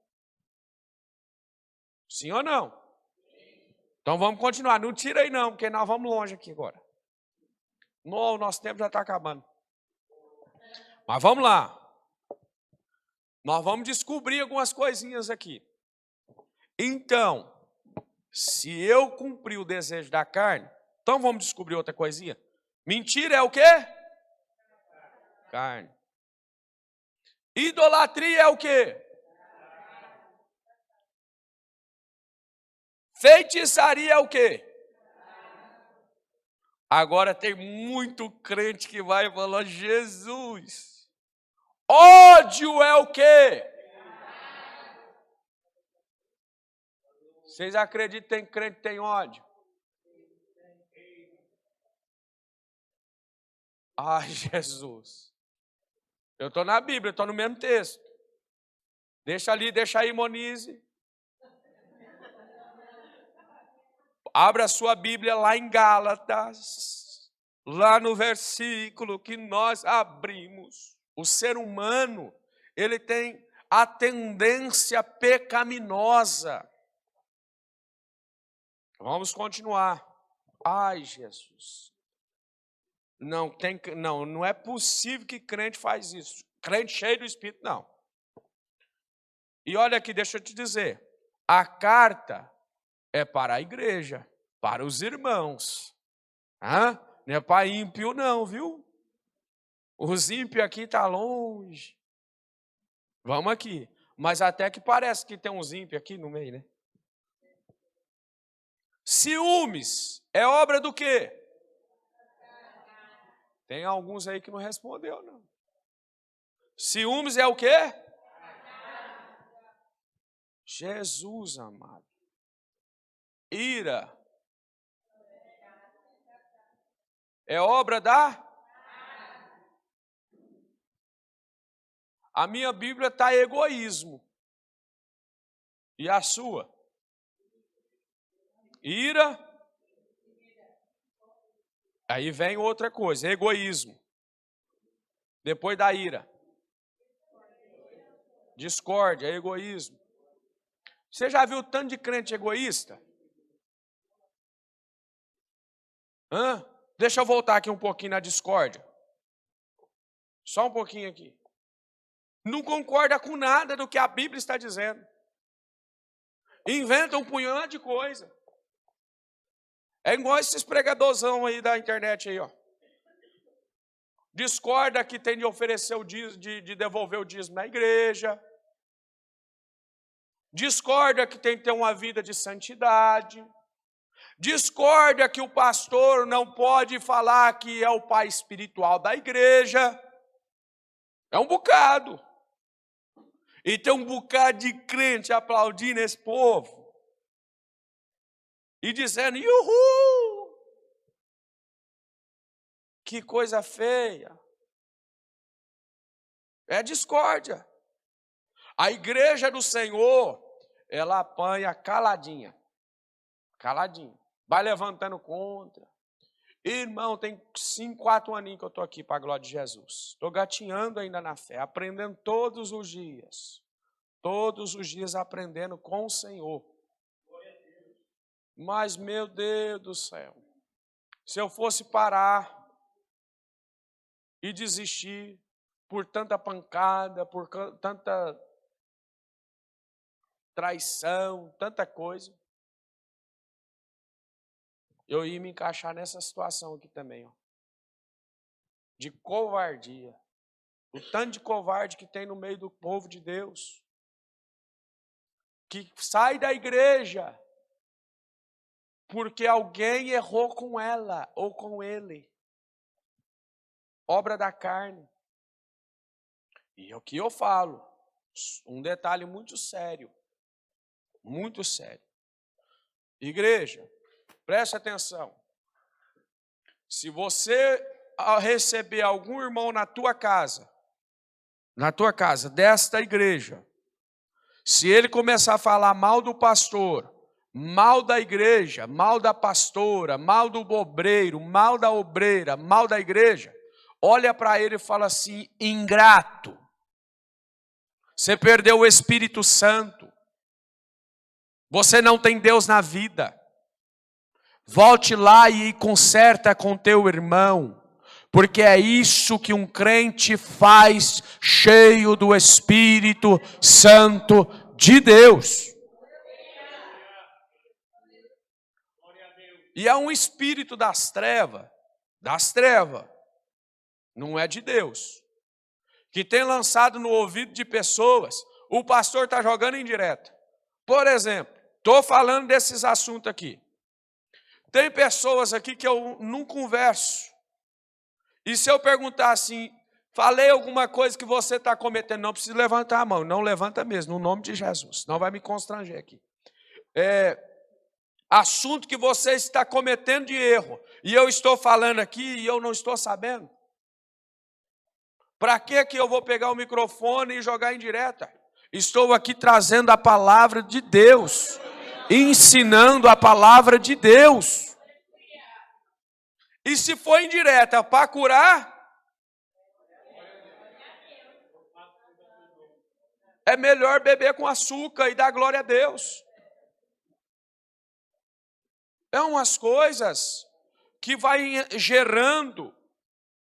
Sim ou não? Então vamos continuar. Não tira aí não, porque nós vamos longe aqui agora. O nosso tempo já está acabando. Mas vamos lá. Nós vamos descobrir algumas coisinhas aqui. Então, se eu cumprir o desejo da carne, então vamos descobrir outra coisinha. Mentira é o quê? Carne. Idolatria é o quê? Feitiçaria é o quê? Agora tem muito crente que vai falar, Jesus. Ódio é o quê? Vocês acreditam que tem crente que tem ódio? Ai, Jesus. Eu estou na Bíblia, estou no mesmo texto. Deixa aí, Monize. Abra a sua Bíblia lá em Gálatas, lá no versículo que nós abrimos. O ser humano, ele tem a tendência pecaminosa. Vamos continuar. Ai, Jesus. Não é possível que crente faz isso. Crente cheio do Espírito, não. E olha aqui, deixa eu te dizer. A carta é para a igreja, para os irmãos. Não é para ímpio não, viu? Os ímpios aqui estão longe. Vamos aqui. Mas até que parece que tem uns ímpios aqui no meio, né? Ciúmes é obra do quê? Tem alguns aí que não respondeu, não. Ciúmes é o quê? Jesus amado. Ira é obra da? A minha Bíblia está egoísmo. E a sua? Ira. Aí vem outra coisa, egoísmo. Depois da ira. Discórdia, egoísmo. Você já viu tanto de crente egoísta? Deixa eu voltar aqui um pouquinho na discórdia. Só um pouquinho aqui. Não concorda com nada do que a Bíblia está dizendo. Inventa um punhado de coisa. É igual esses pregadorzão aí da internet aí, ó. Discorda que tem de oferecer o dízimo, de devolver o dízimo na igreja. Discorda que tem que ter uma vida de santidade. Discorda que o pastor não pode falar que é o pai espiritual da igreja. É um bocado. E tem um bocado de crente aplaudindo esse povo. E dizendo, uhul! Que coisa feia. É discórdia. A igreja do Senhor, ela apanha caladinha. Caladinha. Vai levantando contra. Irmão, tem 4 aninhos que eu estou aqui para a glória de Jesus. Estou gatinhando ainda na fé, aprendendo todos os dias. Todos os dias aprendendo com o Senhor. Mas, meu Deus do céu, se eu fosse parar e desistir por tanta pancada, por tanta traição, tanta coisa, eu ia me encaixar nessa situação aqui também, ó, de covardia. O tanto de covarde que tem no meio do povo de Deus, que sai da igreja porque alguém errou com ela ou com ele. Obra da carne. E o que eu falo, um detalhe muito sério, muito sério. Igreja, preste atenção. Se você receber algum irmão na tua casa, desta igreja, se ele começar a falar mal do pastor, mal da igreja, mal da pastora, mal do obreiro, mal da obreira, mal da igreja, olha para ele e fala assim: ingrato, você perdeu o Espírito Santo, você não tem Deus na vida, volte lá e conserta com teu irmão, porque é isso que um crente faz, cheio do Espírito Santo de Deus. E é um espírito das trevas, não é de Deus, que tem lançado no ouvido de pessoas. O pastor está jogando indireta. Por exemplo, estou falando desses assuntos aqui. Tem pessoas aqui que eu não converso. E se eu perguntar assim, falei alguma coisa que você está cometendo, não precisa levantar a mão, não levanta mesmo, no nome de Jesus, não vai me constranger aqui. Assunto que você está cometendo de erro, e eu estou falando aqui e eu não estou sabendo. Para que eu vou pegar o microfone e jogar em direta? Estou aqui trazendo a palavra de Deus, ensinando a palavra de Deus. E se for indireta para curar, é melhor beber com açúcar e dar glória a Deus. É umas coisas que vai gerando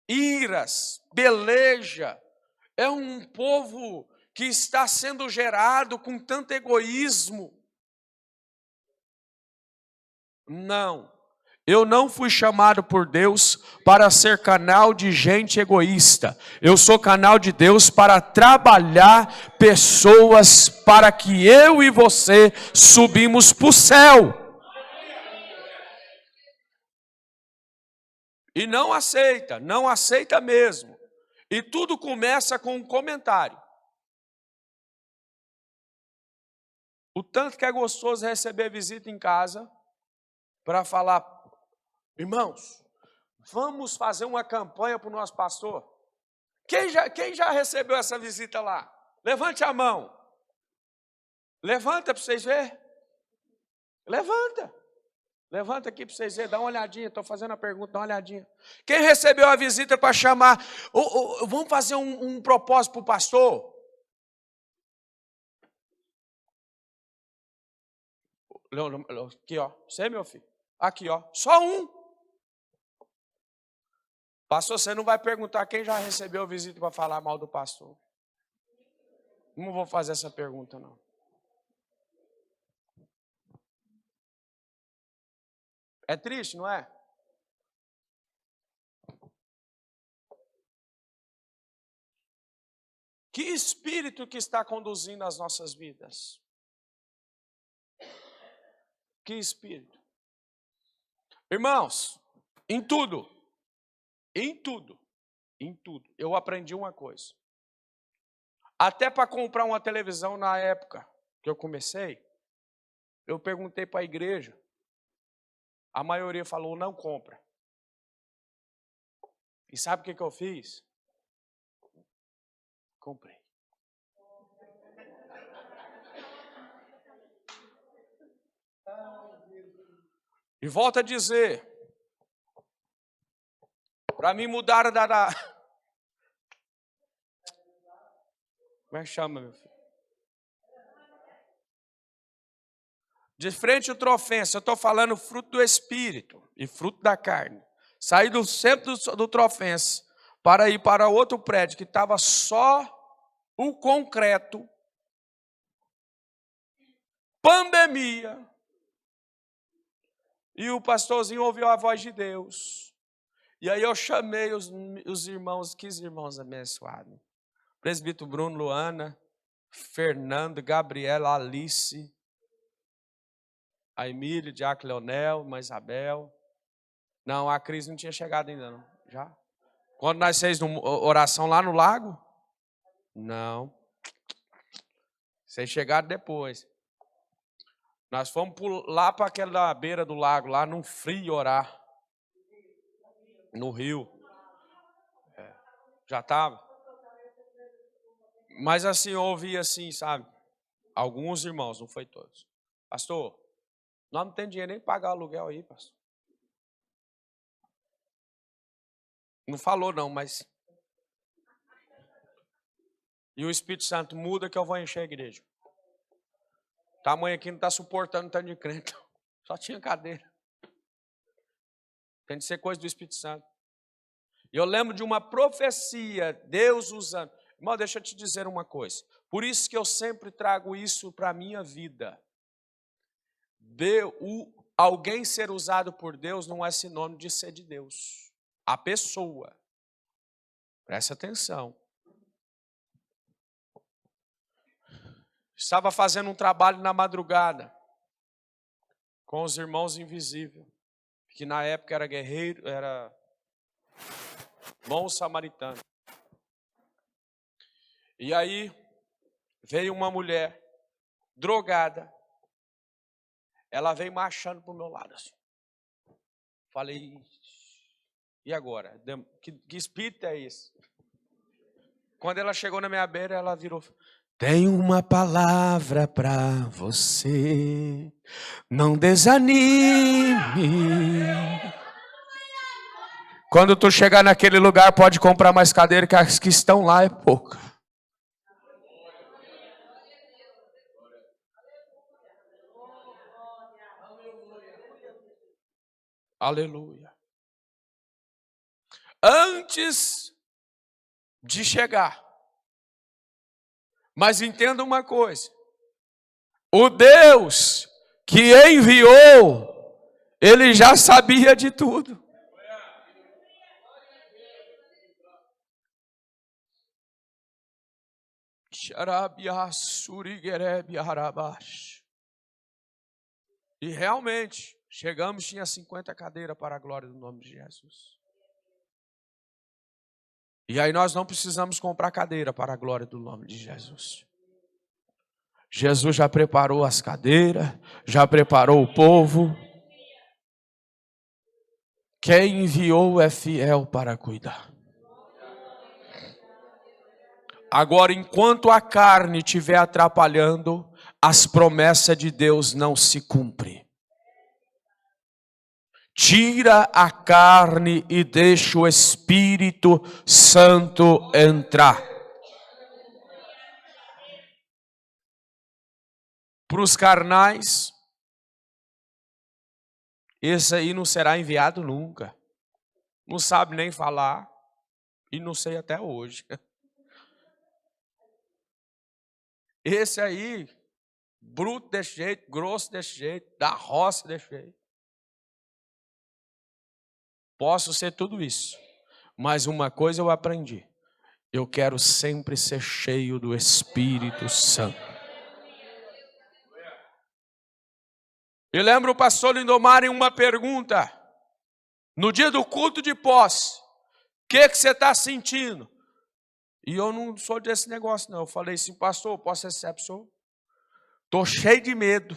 iras, peleja. É um povo que está sendo gerado com tanto egoísmo. Não. Eu não fui chamado por Deus para ser canal de gente egoísta. Eu sou canal de Deus para trabalhar pessoas para que eu e você subimos para o céu. E não aceita mesmo. E tudo começa com um comentário. O tanto que é gostoso receber visita em casa para falar: irmãos, vamos fazer uma campanha para o nosso pastor. Quem já recebeu essa visita lá? Levante a mão. Levanta para vocês verem. Levanta aqui para vocês verem, dá uma olhadinha, estou fazendo a pergunta, dá uma olhadinha. Quem recebeu a visita para chamar, vamos fazer um propósito para o pastor? Aqui, ó, você, meu filho. Aqui, ó, só um. Pastor, você não vai perguntar quem já recebeu a visita para falar mal do pastor. Não vou fazer essa pergunta, não. É triste, não é? Que espírito que está conduzindo as nossas vidas? Que espírito? Irmãos, em tudo, eu aprendi uma coisa. Até para comprar uma televisão na época que eu comecei, eu perguntei para a igreja, a maioria falou: não compra. E sabe o que eu fiz? Comprei. E volto a dizer, para mim mudar como é que chama, meu filho? De frente ao trofense, eu estou falando fruto do Espírito e fruto da carne. Saí do centro do trofense para ir para outro prédio que estava só o concreto, pandemia, e o pastorzinho ouviu a voz de Deus. E aí eu chamei os irmãos, 15 irmãos abençoados. Presbítero Bruno, Luana, Fernando, Gabriela, Alice, a Emília, Diaco Leonel, Mãe Isabel. Não, a Cris não tinha chegado ainda, não. Já? Quando nós fez oração lá no lago? Não. Vocês chegaram depois. Nós fomos lá para aquela beira do lago, lá no frio, orar. No rio. Já estava? Mas assim, eu ouvi assim, sabe? Alguns irmãos, não foi todos. Pastor, nós não temos dinheiro nem para pagar aluguel aí, pastor. Não falou não, mas... E o Espírito Santo muda que eu vou encher a igreja. O tamanho aqui não está suportando tanto de crente. Só tinha cadeira. Tem de ser coisa do Espírito Santo. E eu lembro de uma profecia, Deus usando. Irmão, deixa eu te dizer uma coisa. Por isso que eu sempre trago isso para a minha vida. Alguém ser usado por Deus não é sinônimo de ser de Deus. A pessoa. Presta atenção. Estava fazendo um trabalho na madrugada com os irmãos invisíveis, que na época era guerreiro, era bom samaritano. E aí veio uma mulher drogada, ela veio marchando para o meu lado assim. Falei, e agora? Que espírito é esse? Quando ela chegou na minha beira, ela virou: tenho uma palavra para você, não desanime. Quando tu chegar naquele lugar, pode comprar mais cadeira, que as que estão lá é pouca. Aleluia. Antes de chegar, mas entenda uma coisa, o Deus que enviou, Ele já sabia de tudo. E realmente, chegamos, tinha 50 cadeiras para a glória do nome de Jesus. E aí nós não precisamos comprar cadeira para a glória do nome de Jesus. Jesus já preparou as cadeiras, já preparou o povo. Quem enviou é fiel para cuidar. Agora, enquanto a carne estiver atrapalhando, as promessas de Deus não se cumprem. Tira a carne e deixa o Espírito Santo entrar. Para os carnais, esse aí não será enviado nunca. Não sabe nem falar e não sei até hoje. Esse aí, bruto desse jeito, grosso desse jeito, da roça desse jeito. Posso ser tudo isso, mas uma coisa eu aprendi. Eu quero sempre ser cheio do Espírito Santo. E lembro o pastor Lindomar em uma pergunta, no dia do culto de posse, o que você está sentindo? E eu não sou desse negócio não, eu falei assim, pastor, posso receber, senhor? Estou cheio de medo.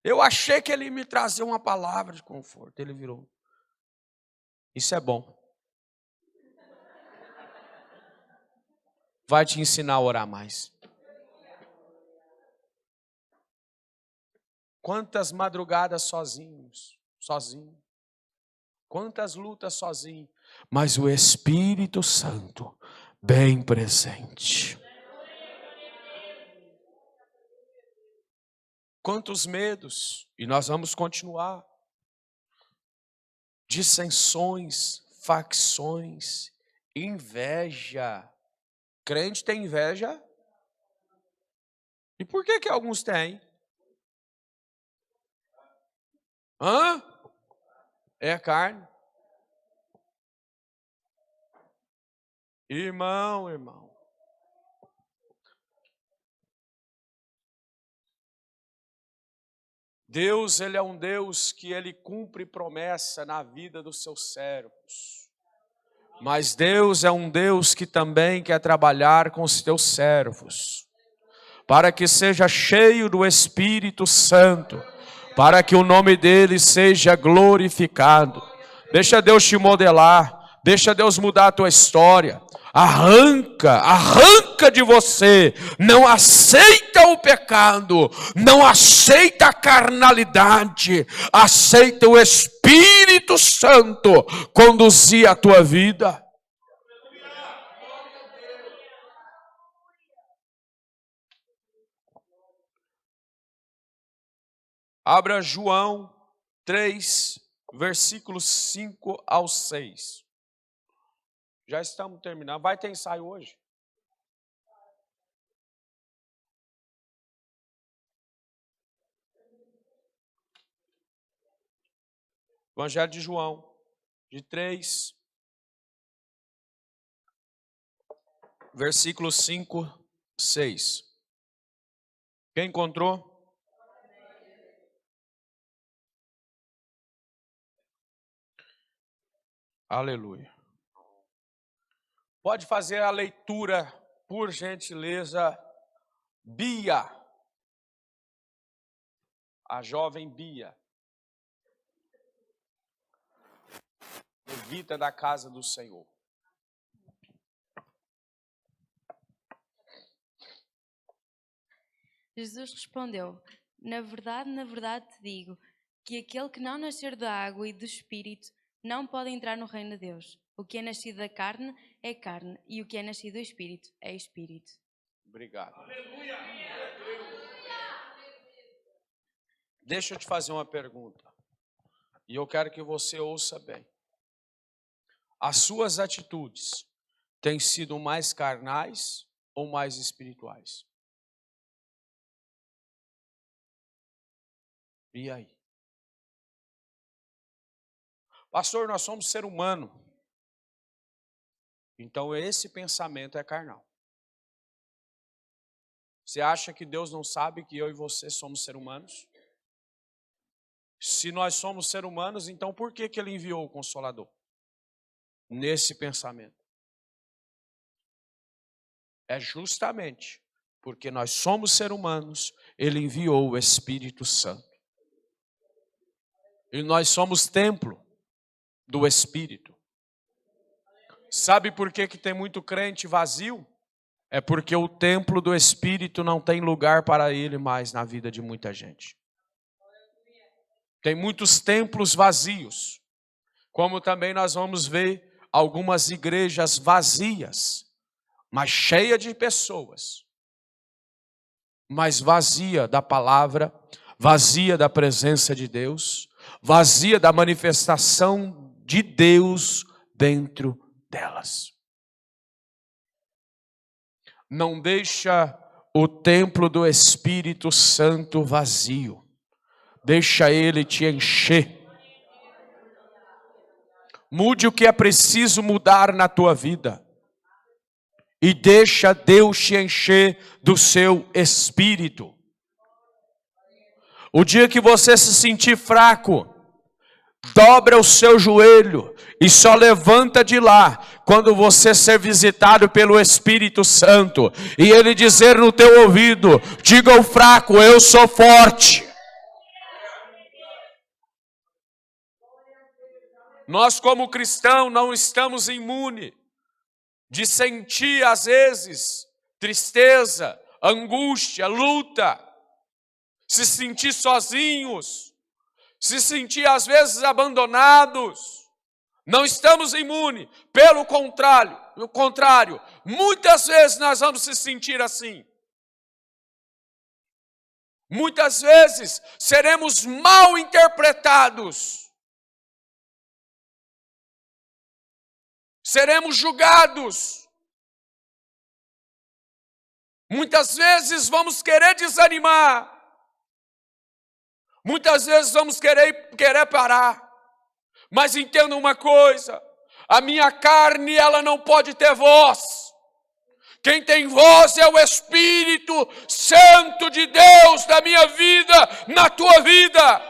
Eu achei que ele ia me trazer uma palavra de conforto, ele virou. Isso é bom. Vai te ensinar a orar mais. Quantas madrugadas sozinho. Quantas lutas sozinho. Mas o Espírito Santo bem presente. Quantos medos, e nós vamos continuar. Dissensões, facções, inveja. Crente tem inveja? E por que alguns têm? É a carne. Irmão. Deus, Ele é um Deus que Ele cumpre promessa na vida dos seus servos. Mas Deus é um Deus que também quer trabalhar com os teus servos. Para que seja cheio do Espírito Santo. Para que o nome dele seja glorificado. Deixa Deus te modelar. Deixa Deus mudar a tua história. Arranca de você. Não aceita o pecado. Não aceita a carnalidade. Aceita o Espírito Santo conduzir a tua vida. Abra João 3, versículos 5 ao 6. Já estamos terminando. Vai ter ensaio hoje? Evangelho de João, de 3, versículos 5, 6. Quem encontrou? Aleluia. Pode fazer a leitura, por gentileza, Bia. A jovem Bia. Levita da casa do Senhor. Jesus respondeu: na verdade te digo, que aquele que não nascer da água e do Espírito não pode entrar no reino de Deus. O que é nascido da carne é carne, e o que é nascido do Espírito é Espírito. Obrigado. Deixa eu te fazer uma pergunta. E eu quero que você ouça bem. As suas atitudes têm sido mais carnais ou mais espirituais? E aí? Pastor, nós somos ser humano. Então esse pensamento é carnal. Você acha que Deus não sabe que eu e você somos seres humanos? Se nós somos seres humanos, então por que Ele enviou o Consolador? Nesse pensamento. É justamente porque nós somos seres humanos, Ele enviou o Espírito Santo. E nós somos templo do Espírito. Sabe por que tem muito crente vazio? É porque o templo do Espírito não tem lugar para ele mais na vida de muita gente. Tem muitos templos vazios, como também nós vamos ver algumas igrejas vazias, mas cheias de pessoas, mas vazia da palavra, vazia da presença de Deus, vazia da manifestação de Deus dentro delas. Não deixa o templo do Espírito Santo vazio. Deixa Ele te encher. Mude o que é preciso mudar na tua vida. E deixa Deus te encher do seu Espírito. O dia que você se sentir fraco, dobra o seu joelho e só levanta de lá quando você ser visitado pelo Espírito Santo e Ele dizer no teu ouvido: diga ao fraco, eu sou forte. Nós como cristãos não estamos imunes de sentir às vezes tristeza, angústia, luta, se sentir sozinhos, se sentir às vezes abandonados. Não estamos imunes, pelo contrário, muitas vezes nós vamos se sentir assim. Muitas vezes seremos mal interpretados. Seremos julgados. Muitas vezes vamos querer desanimar. Muitas vezes vamos querer parar. Mas entenda uma coisa, a minha carne ela não pode ter voz. Quem tem voz é o Espírito Santo de Deus na minha vida, na tua vida.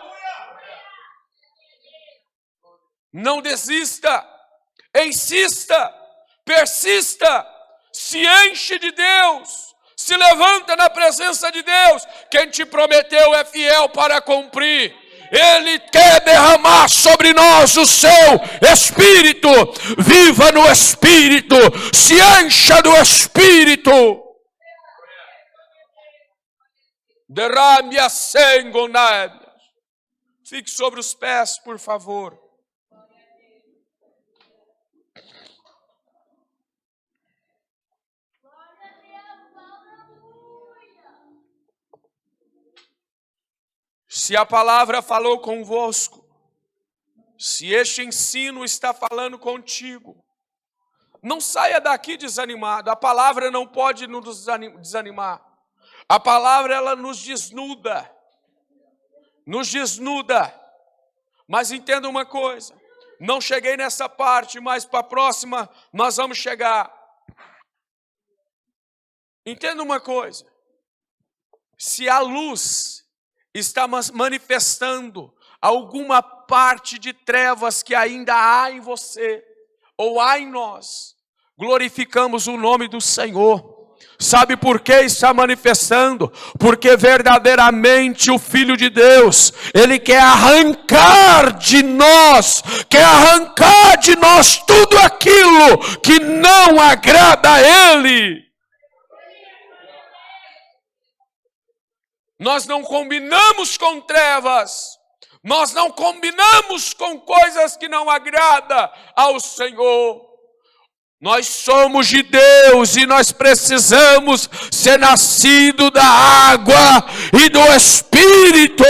Não desista, insista, persista, se enche de Deus, se levanta na presença de Deus. Quem te prometeu é fiel para cumprir. Ele quer derramar sobre nós o seu Espírito. Viva no Espírito, se encha do Espírito. Derrame a sangue. Fique sobre os pés, por favor. Se a palavra falou convosco, se este ensino está falando contigo, não saia daqui desanimado. A palavra não pode nos desanimar. A palavra, ela nos desnuda. Nos desnuda. Mas entenda uma coisa. Não cheguei nessa parte, mas para a próxima nós vamos chegar. Entenda uma coisa. Se a luz está manifestando alguma parte de trevas que ainda há em você, ou há em nós, glorificamos o nome do Senhor. Sabe por que está manifestando? Porque verdadeiramente o Filho de Deus, Ele quer arrancar de nós tudo aquilo que não agrada a Ele. Nós não combinamos com trevas. Nós não combinamos com coisas que não agradam ao Senhor. Nós somos de Deus e nós precisamos ser nascidos da água e do Espírito.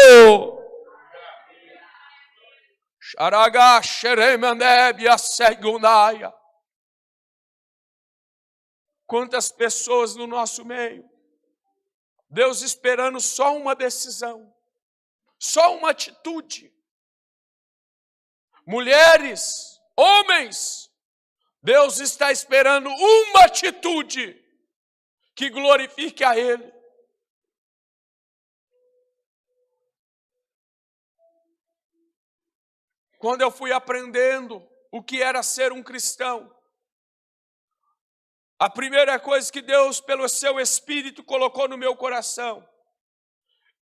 Quantas pessoas no nosso meio, Deus esperando só uma decisão, só uma atitude. Mulheres, homens, Deus está esperando uma atitude que glorifique a Ele. Quando eu fui aprendendo o que era ser um cristão, a primeira coisa que Deus, pelo seu Espírito, colocou no meu coração: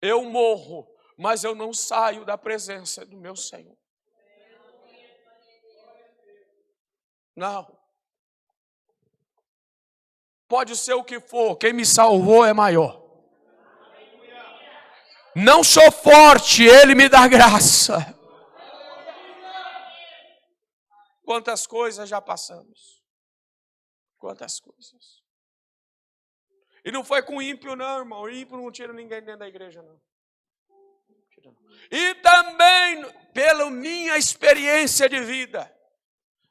eu morro, mas eu não saio da presença do meu Senhor. Não. Pode ser o que for, quem me salvou é maior. Não sou forte, Ele me dá graça. Quantas coisas já passamos. Quantas coisas. E não foi com ímpio não, irmão. O ímpio não tira ninguém dentro da igreja, não. E também, pela minha experiência de vida,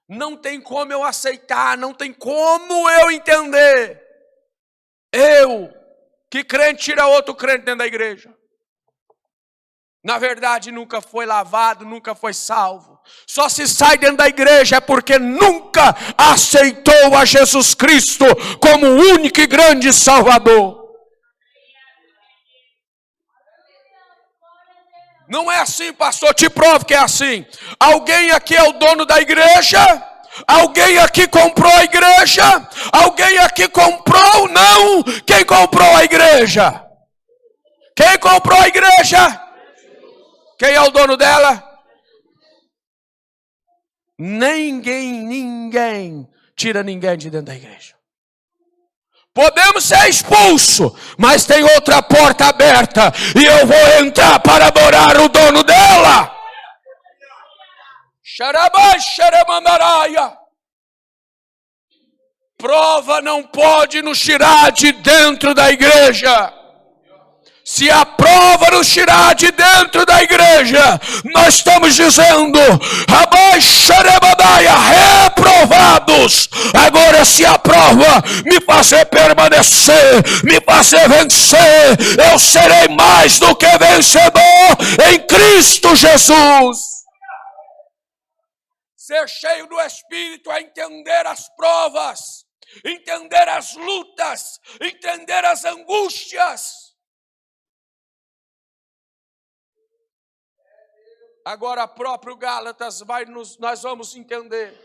não tem como eu aceitar, não tem como eu entender. Que crente tira outro crente dentro da igreja. Na verdade, nunca foi lavado, nunca foi salvo. Só se sai dentro da igreja é porque nunca aceitou a Jesus Cristo como o único e grande Salvador. Não é assim, pastor, te provo que é assim. Alguém aqui é o dono da igreja? Alguém aqui comprou a igreja? Alguém aqui comprou? Não! Quem comprou a igreja? Quem comprou a igreja? Quem é o dono dela? Ninguém tira ninguém de dentro da igreja. Podemos ser expulsos, mas tem outra porta aberta e eu vou entrar para adorar o dono dela. Prova não pode nos tirar de dentro da igreja. Se a prova nos tirar de dentro da igreja, nós estamos dizendo, reprovados. Agora se a prova me fazer permanecer, me fazer vencer, eu serei mais do que vencedor em Cristo Jesus. Ser cheio do Espírito é entender as provas, entender as lutas, entender as angústias. Agora, próprio Gálatas nós vamos entender.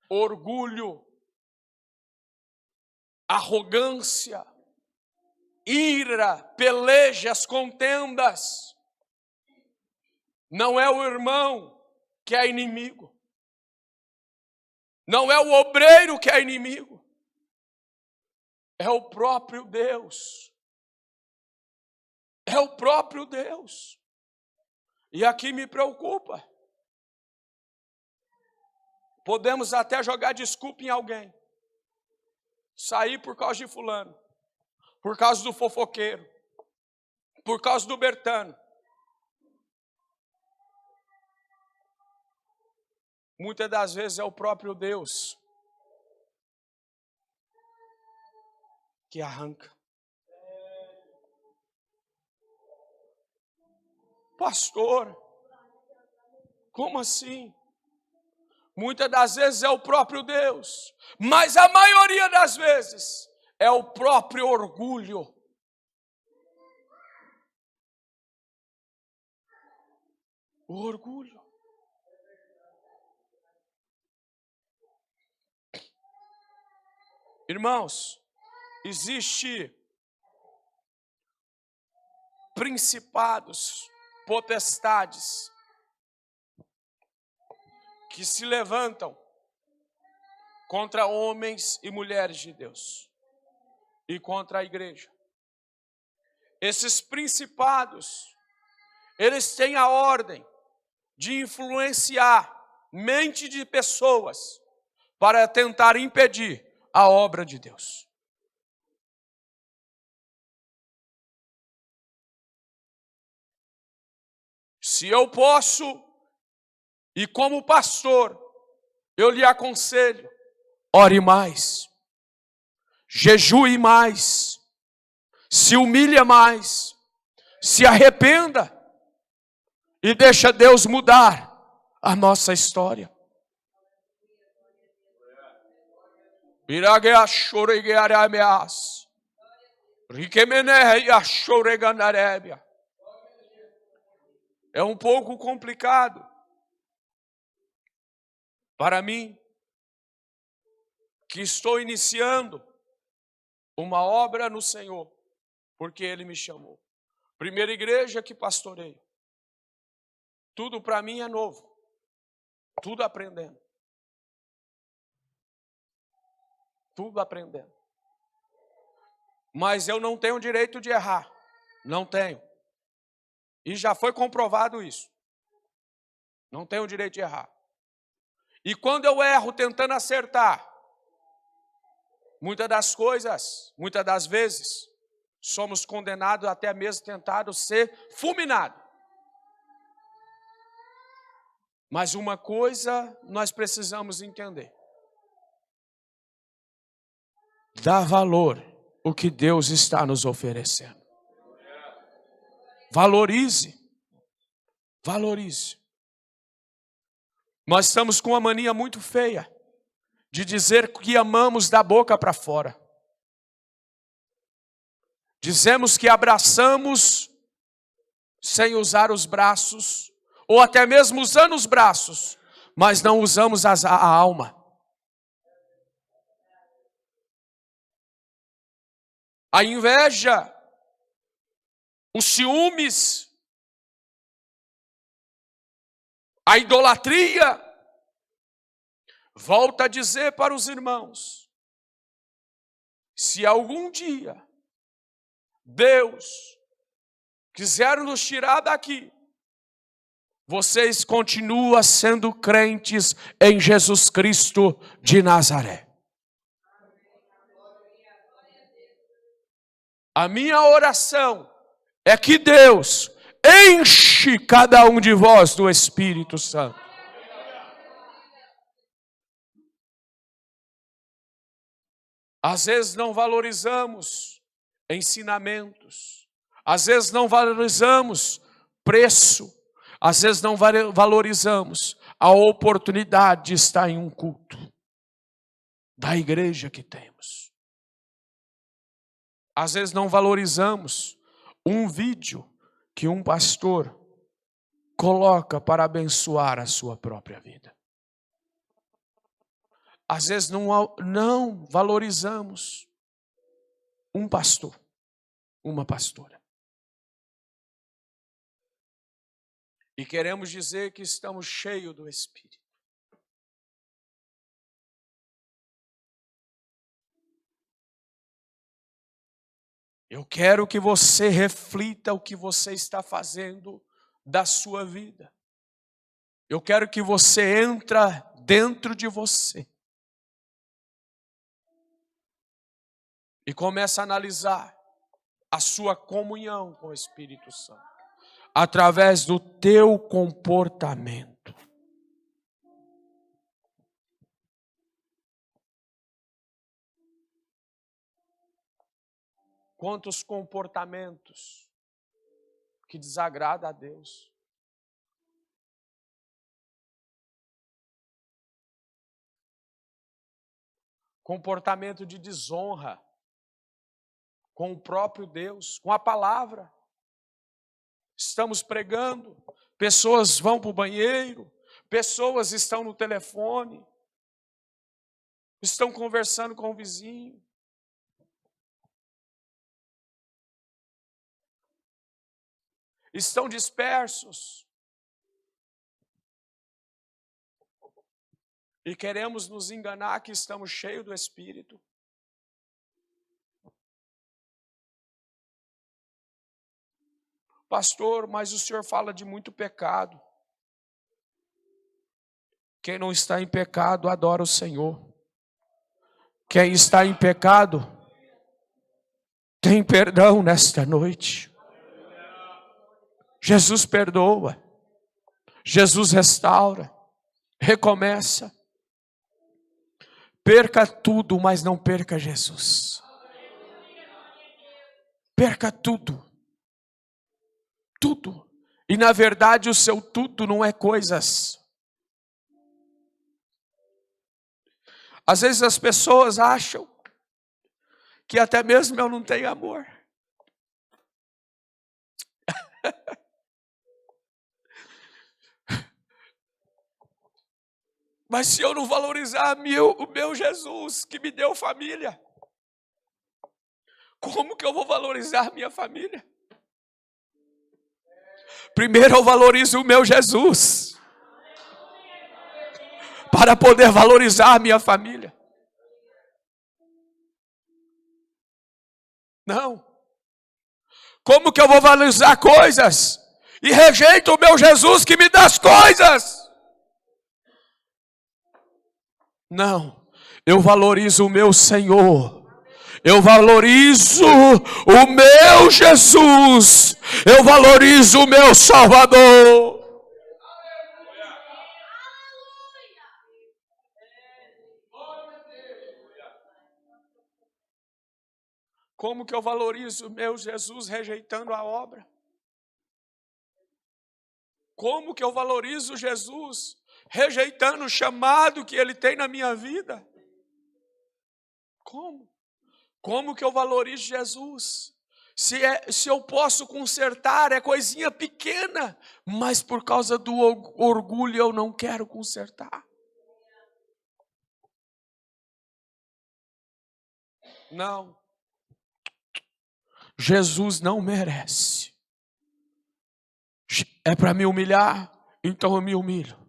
Orgulho, arrogância, ira, pelejas, contendas. Não é o irmão que é inimigo. Não é o obreiro que é inimigo. É o próprio Deus. É o próprio Deus. E aqui me preocupa. Podemos até jogar desculpa em alguém. Sair por causa de fulano. Por causa do fofoqueiro. Por causa do Bertano. Muitas das vezes é o próprio Deus que arranca. Pastor, como assim? Muitas das vezes é o próprio Deus, mas a maioria das vezes é o próprio orgulho. O orgulho. Irmãos, existe principados, potestades que se levantam contra homens e mulheres de Deus e contra a igreja. Esses principados, eles têm a ordem de influenciar mente de pessoas para tentar impedir a obra de Deus. Se eu posso, e como pastor, eu lhe aconselho, ore mais, jejue mais, se humilhe mais, se arrependa e deixa Deus mudar a nossa história. É um pouco complicado para mim, que estou iniciando uma obra no Senhor, porque Ele me chamou. Primeira igreja que pastoreio. Tudo para mim é novo, tudo aprendendo. Tudo aprendendo. Mas eu não tenho direito de errar. Não tenho. E já foi comprovado isso. Não tenho direito de errar. E quando eu erro tentando acertar, muitas das vezes, somos condenados até mesmo tentados ser fulminados. Mas uma coisa nós precisamos entender. Dá valor o que Deus está nos oferecendo. Valorize. Valorize. Nós estamos com uma mania muito feia de dizer que amamos da boca para fora. Dizemos que abraçamos sem usar os braços, ou até mesmo usando os braços, mas não usamos a alma. A inveja, os ciúmes, a idolatria. Volto a dizer para os irmãos, se algum dia Deus quiser nos tirar daqui, vocês continuam sendo crentes em Jesus Cristo de Nazaré. A minha oração é que Deus enche cada um de vós do Espírito Santo. Às vezes não valorizamos ensinamentos, às vezes não valorizamos preço, às vezes não valorizamos a oportunidade de estar em um culto da igreja que temos. Às vezes não valorizamos um vídeo que um pastor coloca para abençoar a sua própria vida. Às vezes não valorizamos um pastor, uma pastora. E queremos dizer que estamos cheios do Espírito. Eu quero que você reflita o que você está fazendo da sua vida. Eu quero que você entre dentro de você e comece a analisar a sua comunhão com o Espírito Santo através do teu comportamento. Quantos comportamentos que desagradam a Deus. Comportamento de desonra com o próprio Deus, com a palavra. Estamos pregando, pessoas vão para o banheiro, pessoas estão no telefone, estão conversando com o vizinho. Estão dispersos. E queremos nos enganar que estamos cheios do Espírito. Pastor, mas o senhor fala de muito pecado. Quem não está em pecado, adora o Senhor. Quem está em pecado, tem perdão nesta noite. Jesus perdoa, Jesus restaura, recomeça. Perca tudo, mas não perca Jesus. Perca tudo. Tudo. E na verdade o seu tudo não é coisas. Às vezes as pessoas acham que até mesmo eu não tenho amor. Mas se eu não valorizar o meu Jesus, que me deu família, como que eu vou valorizar minha família? Primeiro eu valorizo o meu Jesus, para poder valorizar minha família. Não. Como que eu vou valorizar coisas e rejeito o meu Jesus que me dá as coisas? Não, eu valorizo o meu Senhor, eu valorizo o meu Jesus, eu valorizo o meu Salvador. Como que eu valorizo o meu Jesus rejeitando a obra? Como que eu valorizo Jesus rejeitando o chamado que Ele tem na minha vida? Como? Como que eu valorizo Jesus? Se eu posso consertar, é coisinha pequena, mas por causa do orgulho eu não quero consertar. Não. Jesus não merece. É para me humilhar? Então eu me humilho.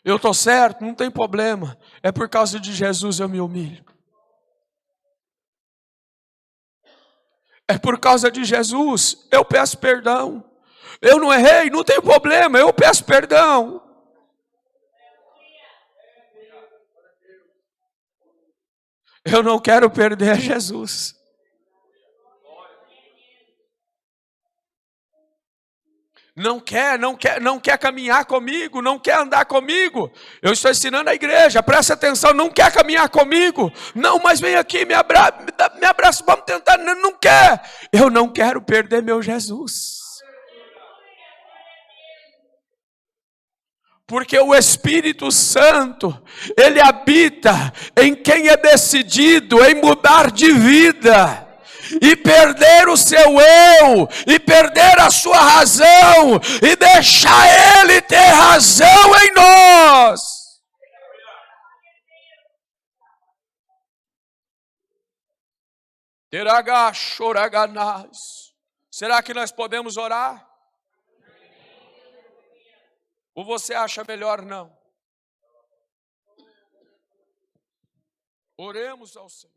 Eu estou certo? Não tem problema. É por causa de Jesus eu me humilho. É por causa de Jesus eu peço perdão. Eu não errei, não tem problema, eu peço perdão. Eu não quero perder Jesus. Não quer caminhar comigo, não quer andar comigo. Eu estou ensinando a igreja, presta atenção, não quer caminhar comigo. Não, mas vem aqui, me abraça, vamos tentar, não quer. Eu não quero perder meu Jesus. Porque o Espírito Santo, Ele habita em quem é decidido em mudar de vida. E perder o seu eu, e perder a sua razão, e deixar Ele ter razão em nós. Teragá choraganás. Será que nós podemos orar? Ou você acha melhor não? Oremos ao Senhor.